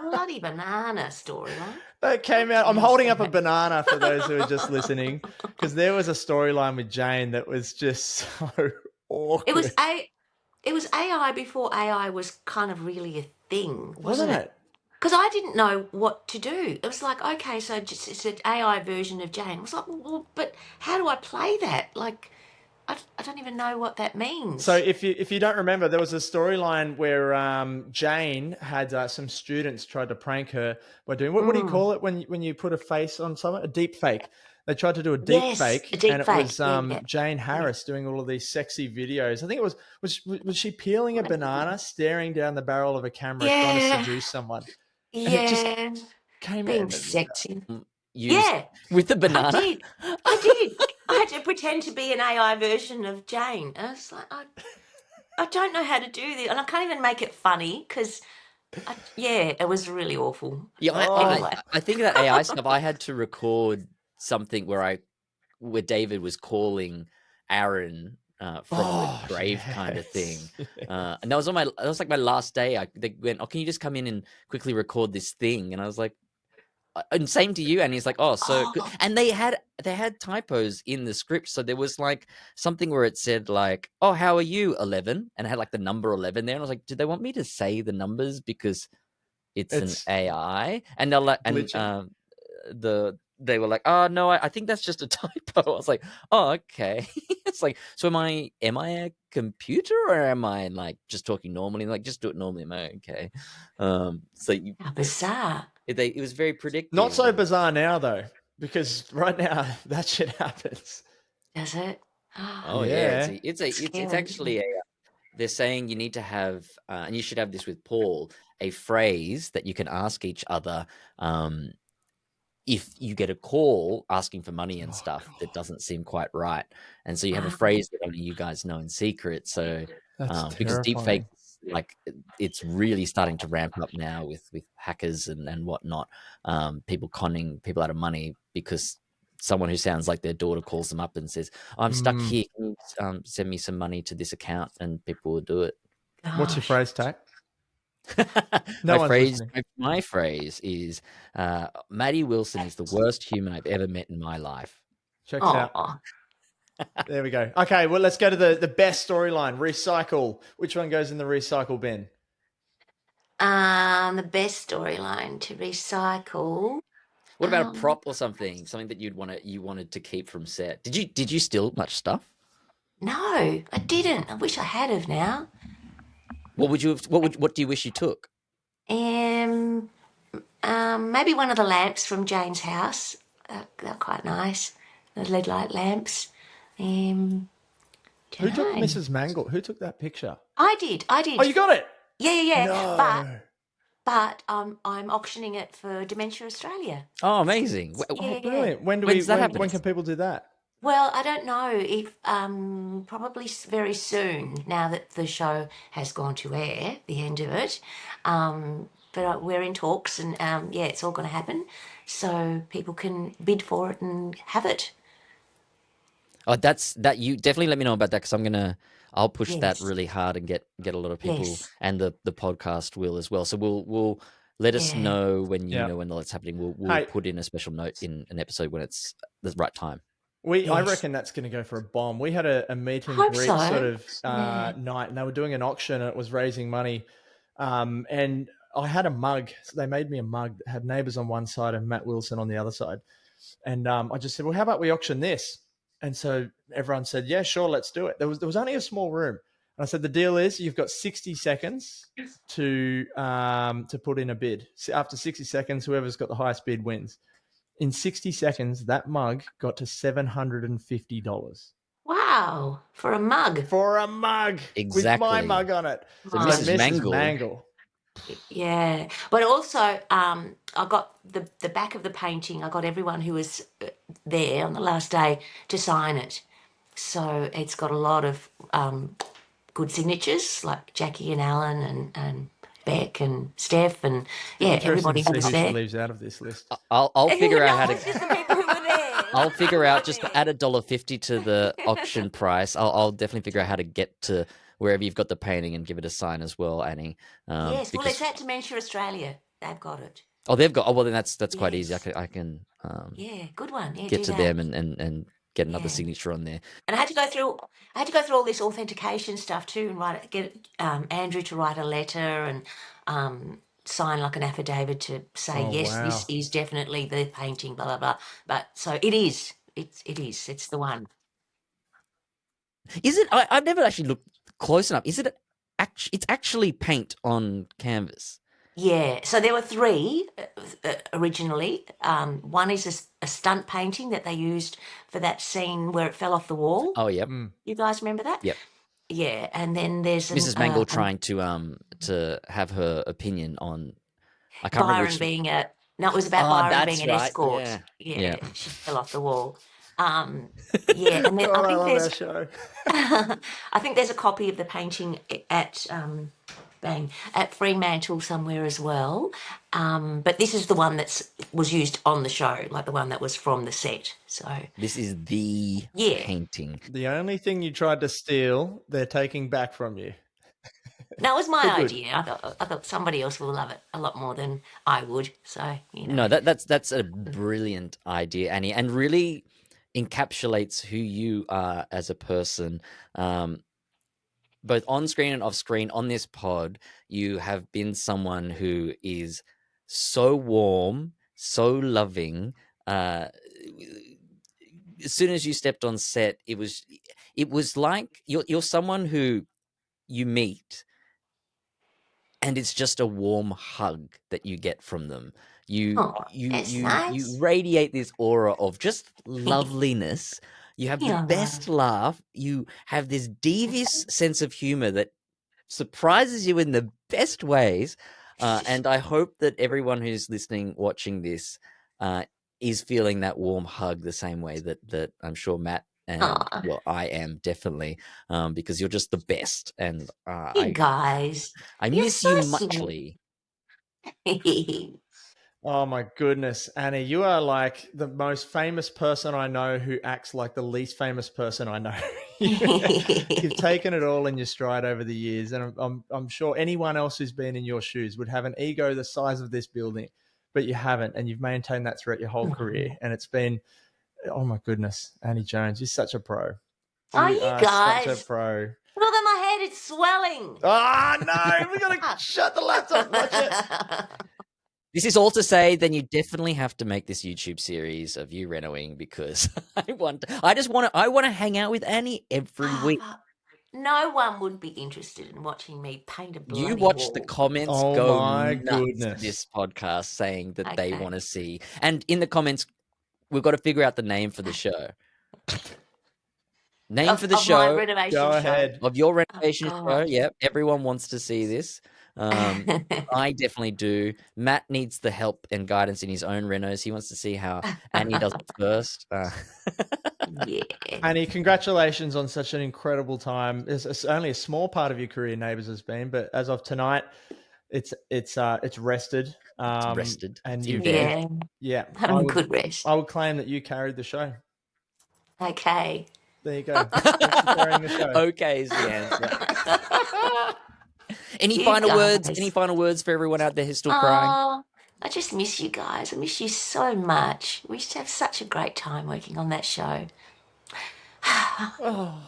A: bloody banana storyline.
B: That came out. I'm holding up a banana for those who are just listening because there was a storyline with Jane that was just so awkward.
A: It was AI before AI was kind of really a thing,
B: wasn't it?
A: Because I didn't know what to do. It was like, okay, so it's an AI version of Jane. I was like, well, but how do I play that? Like, I don't even know what that means.
B: So if you don't remember, there was a storyline where Jane had some students tried to prank her by doing what do you call it when you put a face on someone? A deep fake. They tried to do a deep fake, and it was Jane Harris doing all of these sexy videos. I think it was she peeling a banana, staring down the barrel of a camera, trying to seduce someone. And it just came
A: being
B: out
A: sexy.
C: With the banana.
A: I did. I had to pretend to be an AI version of Jane. I was like, I don't know how to do this, and I can't even make it funny because, it was really awful.
C: Yeah, I think that AI stuff. I had to record something where David was calling Aaron from the grave kind of thing, and that was like my last day. They went, "Oh, can you just come in and quickly record this thing?" And I was like, and same to you. And he's like, "Oh, so," and they had typos in the script, so there was like something where it said like, "Oh, how are you, 11?" and it had like the number 11 there, and I was like, "Did they want me to say the numbers because it's an AI?" And they're like, and they were like, "Oh no, I think that's just a typo." I was like, "Oh, okay." It's like, so am I a computer or am I like just talking normally? Like, just do it normally. Am I okay? So
A: how bizarre.
C: It was very predictive.
B: Not so bizarre now though, because right now that shit happens.
A: Does it?
C: Oh yeah, it's actually they're saying you need to have, and you should have this with Paul, a phrase that you can ask each other. If you get a call asking for money and stuff that doesn't seem quite right, and so you have a phrase that only you guys know in secret. So because like it's really starting to ramp up now with hackers and whatnot, people conning people out of money because someone who sounds like their daughter calls them up and says, I'm stuck here, can you send me some money to this account, and people will do it.
B: What's your
A: Gosh.
B: phrase, Tak? No one's listening.
C: My phrase is, Matty Wilson is the worst human I've ever met in my life.
B: Check it out.
A: Oh,
B: There we go. Okay, well, let's go to the best storyline. Recycle. Which one goes in the recycle bin?
A: the best storyline to recycle.
C: What about a prop or something that you wanted to keep from set? Did you steal much stuff?
A: No, I didn't. I wish I had have now.
C: What do you wish you took?
A: Maybe one of the lamps from Jane's house. They're quite nice. The lead light lamps.
B: Who took
A: know.
B: Mrs. Mangle? Who took that picture?
A: I did.
B: Oh, you got it?
A: Yeah.
B: No.
A: But I'm auctioning it for Dementia Australia.
C: Oh, amazing!
A: Yeah.
B: Brilliant.
C: When's that happening?
B: When can people do that?
A: Well, I don't know if probably very soon now that the show has gone to air, the end of it. But we're in talks, and it's all going to happen, so people can bid for it and have it.
C: Oh, that you definitely let me know about that, because I'll push that
A: Yes.
C: really hard and get a lot of people,
A: Yes.
C: and the podcast will as well. So we'll let us
A: Yeah.
C: know when you
B: Yeah.
C: know when that's happening. We'll
B: Hey.
C: put in a special note in an episode when it's the right time.
B: I
A: Yes.
B: reckon that's going to go for a bomb. We had a meet and
A: Hope
B: greet
A: so.
B: sort of
A: Yeah.
B: night, and they were doing an auction, and it was raising money. And I had a mug. So they made me a mug that had Neighbours on one side and Matt Wilson on the other side. And I just said, well, how about we auction this? And so everyone said, yeah, sure, let's do it. There was only a small room. And I said, the deal is you've got 60 seconds to put in a bid. So after 60 seconds, whoever's got the highest bid wins. In 60 seconds, that mug got to $750.
A: Wow, for a mug.
B: For a mug.
C: Exactly.
B: With my mug on it.
C: So
A: Oh.
C: Mrs. Mangle.
A: Yeah, but also I got the back of the painting. I got everyone who was there on the last day to sign it. So it's got a lot of good signatures, like Jackie and Alan and Beck and Steph and everybody who
B: Interesting to
A: was
B: see who she
A: there.
B: leaves out of this list.
C: I'll figure out how
A: No, it's just the people who were there.
C: I'll figure out, just
A: There.
C: add $1.50 to the auction price. I'll definitely figure out how to get to wherever you've got the painting and give it a sign as well, Annie.
A: Yes, well,
C: because-
A: it's at Dementia Australia. They've got it.
C: Oh, they've got. Oh, well, then that's quite easy.
A: Yes.
C: I can
A: Yeah, good one. Yeah,
C: get
A: do
C: to
A: that.
C: them and get another
A: Yeah.
C: signature on there.
A: And I had to go through all this authentication stuff too, and get Andrew to write a letter and sign like an affidavit to say
B: Oh,
A: yes,
B: wow.
A: this is definitely the painting, blah blah blah. But so it is. It's the one.
C: Is it? I've never actually looked close enough. Is it? It's actually paint on canvas.
A: Yeah. So there were three originally. One is a stunt painting that they used for that scene where it fell off the wall.
C: Oh, yep.
A: You guys remember that?
C: Yep.
A: Yeah. And then there's
C: Mrs. Mangle trying to have her opinion on. I can't remember
A: Byron
C: which.
A: being it was about Byron
C: that's
A: being an
C: right,
A: escort.
C: yeah.
A: Yeah,
C: Yeah.
A: she fell off the wall. And then
B: God, I love
A: I
B: our
A: think
B: show.
A: I think there's a copy of the painting at Fremantle somewhere as well. But this is the one that was used on the show, like the one that was from the set. So
C: This is the
A: Yeah.
C: painting.
B: The only thing you tried to steal, they're taking back from you.
A: that was my
B: Good.
A: idea. I thought somebody else will love it a lot more than I would. So
C: No, that's a brilliant idea, Annie, and really encapsulates who you are as a person, both on screen and off screen. On this pod, you have been someone who is so warm, so loving. As soon as you stepped on set, it was like you're someone who you meet, and it's just a warm hug that you get from them. You
A: that's nice.
C: you radiate this aura of just loveliness. You have the
A: Yeah.
C: best laugh. You have this devious sense of humor that surprises you in the best ways. And I hope that everyone who's listening, watching this, is feeling that warm hug the same way that I'm sure Matt And
A: Aw.
C: well, I am definitely, because you're just the best, and
A: You guys,
C: I
A: you're
C: miss
A: so
C: you
A: sweet.
C: muchly.
B: Oh my goodness, Annie, you are like the most famous person I know who acts like the least famous person I know. You've taken it all in your stride over the years, and I'm sure anyone else who's been in your shoes would have an ego the size of this building, but you haven't, and you've maintained that throughout your whole career. And it's been, oh my goodness, Annie Jones, you're such a pro.
A: Oh,
B: You
A: you
B: are such a
A: guys.
B: pro.
A: Look at my head, it's swelling.
B: Oh no, we gotta shut the laptop. Watch it.
C: This is all to say, then you definitely have to make this YouTube series of you renoing, because I want to hang out with Annie every week.
A: No one would be interested in watching me paint a bloody
C: You watch the
A: wall.
C: comments
B: Oh
C: go
B: my
C: nuts
B: goodness.
C: for this podcast saying that they
A: Okay.
C: want to see. And in the comments, we've got to figure out the name for the show. Name for the
A: Of my
C: show.
A: renovation
B: Go
A: show.
B: ahead.
C: Of your renovation show.
A: God.
C: Yep. Everyone wants to see this. I definitely do. Matt needs the help and guidance in his own renos. He wants to see how Annie does it first.
A: Yeah.
B: Annie, congratulations on such an incredible time. It's only a small part of your career Neighbours has been, but as of tonight, it's rested.
C: It's rested.
B: And
C: It's
B: you,
C: in bed.
B: yeah,
A: Having a good rest.
B: I would claim that you carried the show.
A: Okay.
B: There you go. Thanks for carrying the show.
C: Okay is the answer. Any
A: You
C: final words?
A: guys.
C: Any final words for everyone out there who's still crying?
A: Oh, I just miss you guys. I miss you so much. We used to have such a great time working on that show.
B: Oh,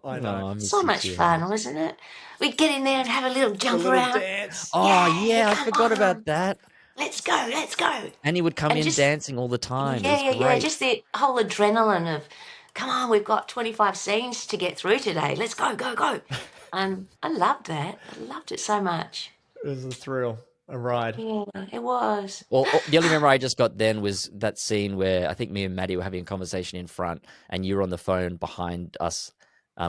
B: I know.
C: Oh, I miss
A: So
C: you
A: much
C: too,
A: fun,
C: Annie.
A: wasn't it? We'd get in there and have a little
B: A
A: jump
B: little
A: around.
B: dance.
C: Oh yeah, I
A: come
C: forgot
A: on.
C: about that.
A: Let's go, let's go.
C: Annie would come
A: And
C: in
A: just-
C: dancing all the time.
A: Yeah,
C: It was great.
A: just the whole adrenaline of, come on, we've got 25 scenes to get through today. Let's go, go, go. And I loved that. I loved it so much.
B: It was a thrill, a ride.
A: Yeah, it was.
C: Well, the only memory I just got then was that scene where I think me and Matty were having a conversation in front, and you were on the phone behind us.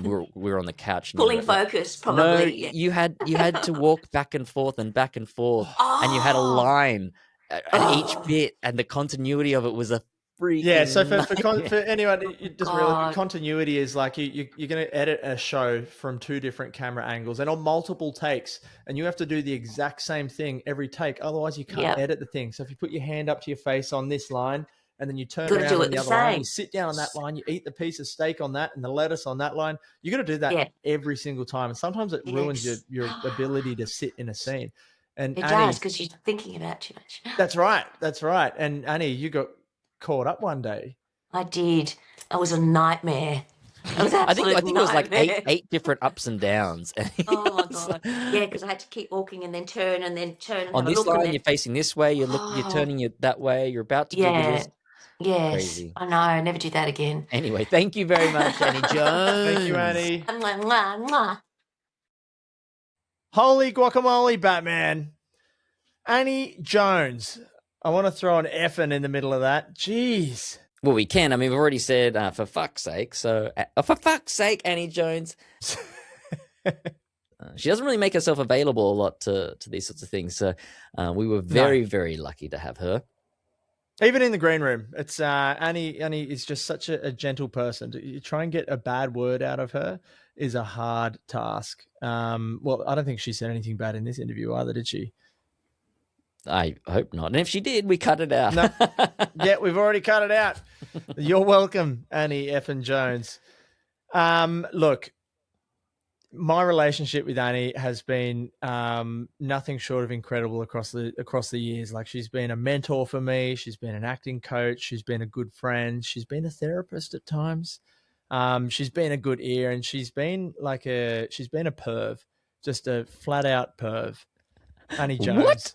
C: We were on the couch. And
A: Pulling focus, probably.
C: No,
A: Yeah.
C: you had to walk back and forth, and you had a
A: Oh.
C: line at each bit, and the continuity of it was a freaking
B: Yeah, so for
C: nightmare.
B: anyone who doesn't
A: God.
B: really, continuity is like you're going to edit a show from two different camera angles and on multiple takes, and you have to do the exact same thing every take. Otherwise, you can't
A: Yep.
B: edit the thing. So if you put your hand up to your face on this line, and then you turn
A: Gotta
B: around
A: do
B: on
A: it
B: the
A: the
B: other line,
A: same.
B: you sit down on that line, you eat the piece of steak on that, and the lettuce on that line. You got to do that
A: Yeah.
B: every single time, and sometimes it ruins
A: Yes.
B: your ability to sit in a scene. And
A: It
B: Annie,
A: does, because you're thinking about too much.
B: that's right. And Annie, you got caught up one day.
A: I did. It was a nightmare. It was
C: I think
A: absolute
C: it was like
A: nightmare.
C: eight different ups and downs.
A: Oh my God. Yeah, because I had to keep walking and then turn and then turn and
C: On
A: have a
C: this
A: look. And
C: line,
A: then...
C: you're facing this way. You're
A: Oh.
C: turning it that way. You're about to do
A: Yeah.
C: this.
A: Yes.
C: Crazy.
A: I know. Never do that again.
C: Anyway, thank you very much, Annie Jones.
B: Thank you, Annie.
A: Mwah, mwah, mwah.
B: Holy guacamole, Batman. Annie Jones. I want to throw an effing in the middle of that. Jeez.
C: Well, we can. I mean, we've already said for fuck's sake. So, for fuck's sake, Annie Jones. She doesn't really make herself available a lot to these sorts of things. So, we were very, very lucky to have her.
B: Even in the green room, it's Annie. Annie is just such a gentle person. To try and get a bad word out of her is a hard task. Well, I don't think she said anything bad in this interview either, did she?
C: I hope not. And if she did, we cut it out.
B: No. Yeah, we've already cut it out. You're welcome, Annie effing Jones. Look, my relationship with Annie has been nothing short of incredible across the years. Like, she's been a mentor for me. She's been an acting coach. She's been a good friend. She's been a therapist at times. She's been a good ear, and she's been a perv, just a flat out perv. Annie Jones.
C: What?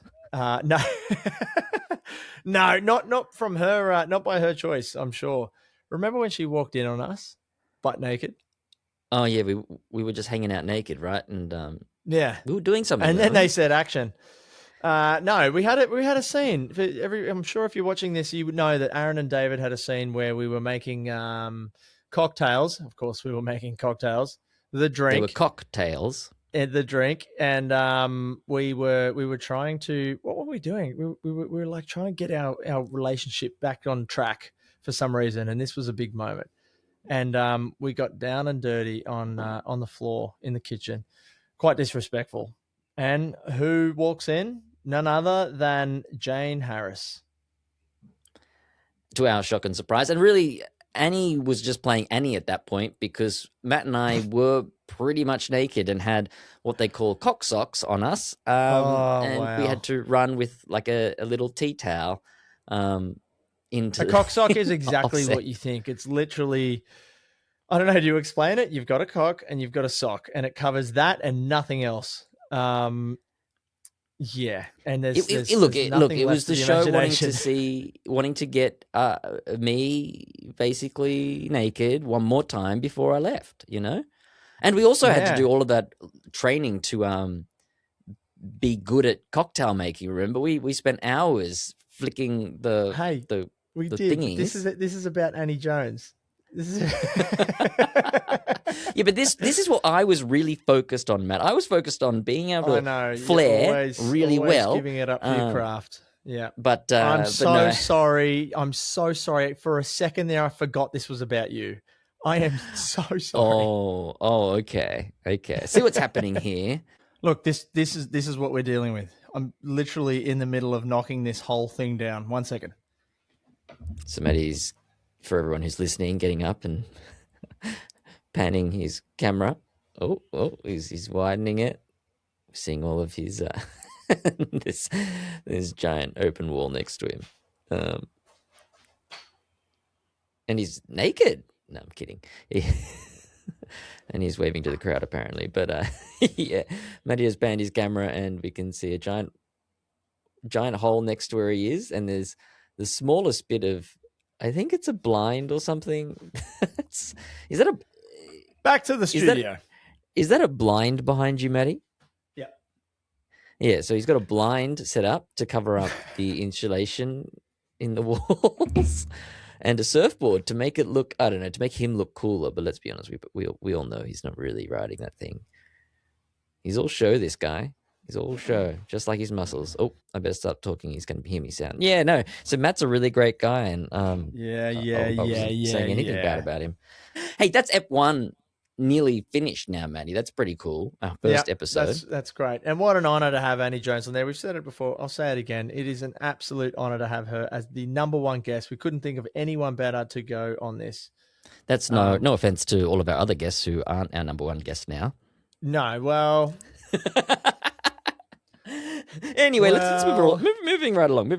B: No, no, not from her. Not by her choice, I'm sure. Remember when she walked in on us, butt naked?
C: Oh yeah, we were just hanging out naked, right? And
B: Yeah,
C: we were doing something.
B: and then they said action. No, we had a scene. I'm sure if you're watching this, you would know that Aaron and David had a scene where we were making cocktails. Of course, we were making cocktails. The drink.
C: They were cocktails.
B: The drink, and we were trying to. What were we doing? We were like trying to get our relationship back on track for some reason, and this was a big moment. and we got down and dirty on the floor in the kitchen. Quite disrespectful. And who walks in? None other than Jane Harris.
C: To our shock and surprise. And really, Annie was just playing Annie at that point because Matt and I were pretty much naked and had what they call cock socks on us. And we had to run with like a little tea towel into...
B: A cock sock is exactly what you think. It's literally... I don't know how to explain it. You've got a cock and you've got a sock, and it covers that and nothing else. Yeah, and there's
C: it was the show wanting to get me basically naked one more time before I left, you know. And we also had to do all of that training to be good at cocktail making. Remember, we spent hours flicking the thingies.
B: This is about Annie Jones.
C: Yeah, but this is what I was really focused on, Matt. I was focused on being able to flare really well,
B: giving it up for your craft. Yeah,
C: but
B: I'm
C: no.
B: sorry. I'm so sorry. For a second there, I forgot this was about you. I am so sorry.
C: Oh, okay. See what's happening here.
B: Look, this is what we're dealing with. I'm literally in the middle of knocking this whole thing down. 1 second.
C: So Matty's, for everyone who's listening, getting up and panning his camera. Oh, he's widening it. Seeing all of his this giant open wall next to him, and he's naked. No, I'm kidding. And he's waving to the crowd apparently. But yeah, Matty has panned his camera, and we can see a giant hole next to where he is, and there's the smallest bit of, I think it's a blind or something. Is that a...
B: Back to the studio.
C: Is that a blind behind you, Matty?
B: Yeah.
C: Yeah, so he's got a blind set up to cover up the insulation in the walls, and a surfboard to make it look, I don't know, to make him look cooler. But let's be honest, we all know he's not really riding that thing. He's all show, this guy. He's all show, just like his muscles. Oh, I better stop talking. He's going to hear me sound. Yeah, no. So Matt's a really great guy, and I wasn't saying anything bad about him. Hey, that's Ep1 nearly finished now, Matty. That's pretty cool. Our first episode.
B: That's great, and what an honor to have Annie Jones on there. We've said it before. I'll say it again. It is an absolute honor to have her as the number one guest. We couldn't think of anyone better to go on this.
C: That's no offense to all of our other guests who aren't our number one guest now.
B: No, well.
C: Anyway, let's moving right along.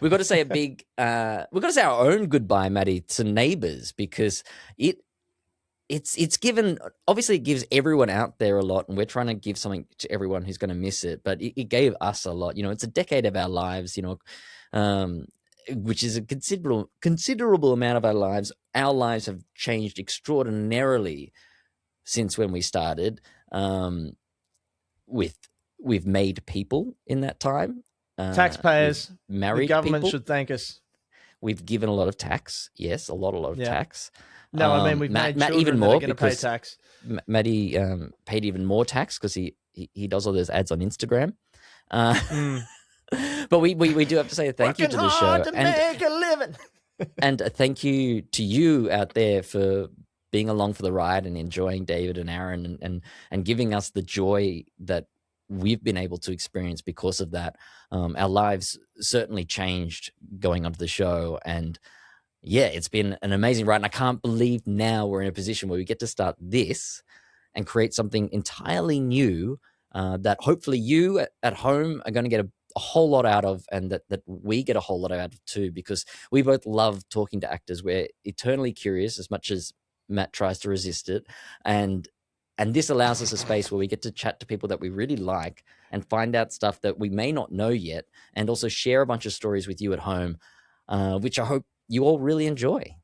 C: We've got to say we've got to say our own goodbye, Matty, to Neighbours, because it's given, obviously it gives everyone out there a lot, and we're trying to give something to everyone who's going to miss it, but it gave us a lot. You know, it's a decade of our lives, you know, which is a considerable amount of our lives. Our lives have changed extraordinarily since when we started. We've made people in that time.
B: Taxpayers,
C: married
B: the government
C: people.
B: should thank us.
C: We've given a lot of tax. Yes, a lot of tax.
B: No, I mean, we've made
C: Matt even more
B: going to pay tax.
C: Matty paid even more tax because he does all those ads on Instagram. But we do have to say a thank you to the show.
B: Hard to make a living.
C: And a thank you to you out there for being along for the ride and enjoying David and Aaron and giving us the joy that we've been able to experience because of that. Our lives certainly changed going onto the show, and yeah, it's been an amazing ride. And I can't believe now we're in a position where we get to start this and create something entirely new that hopefully you at home are going to get a whole lot out of, and that we get a whole lot out of too, because we both love talking to actors. We're eternally curious, as much as Matt tries to resist it, and this allows us a space where we get to chat to people that we really like and find out stuff that we may not know yet, and also share a bunch of stories with you at home, which I hope you all really enjoy.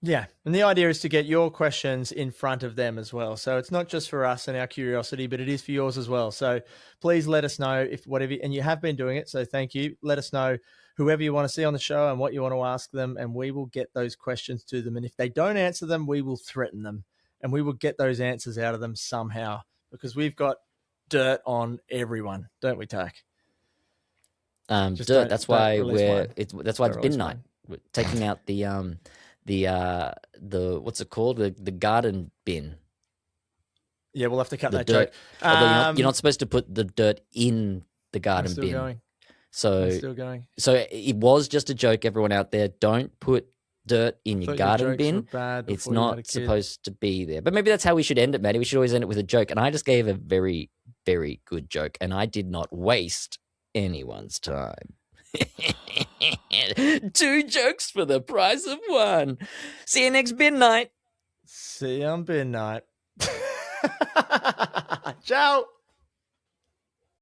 B: Yeah, and the idea is to get your questions in front of them as well. So it's not just for us and our curiosity, but it is for yours as well. So please let us know if whatever, and you have been doing it, so thank you. Let us know whoever you want to see on the show and what you want to ask them, and we will get those questions to them. And if they don't answer them, we will threaten them, and we will get those answers out of them somehow, because we've got dirt on everyone, don't we, Tak?
C: Dirt. That's why it's bin night. We're taking out the the what's it called, the garden bin.
B: Yeah, we'll have to cut
C: The
B: that
C: dirt.
B: joke.
C: Although you're not supposed to put the dirt in the garden
B: still
C: bin.
B: Going.
C: So
B: still going.
C: So it was just a joke, everyone out there. Don't put dirt in your garden bin. It's not supposed to be there. But maybe that's how we should end it, Matty. We should always end it with a joke. And I just gave a very, very good joke, and I did not waste anyone's time. 2 jokes for the price of 1. See you next bin night.
B: See you on bin night. Ciao.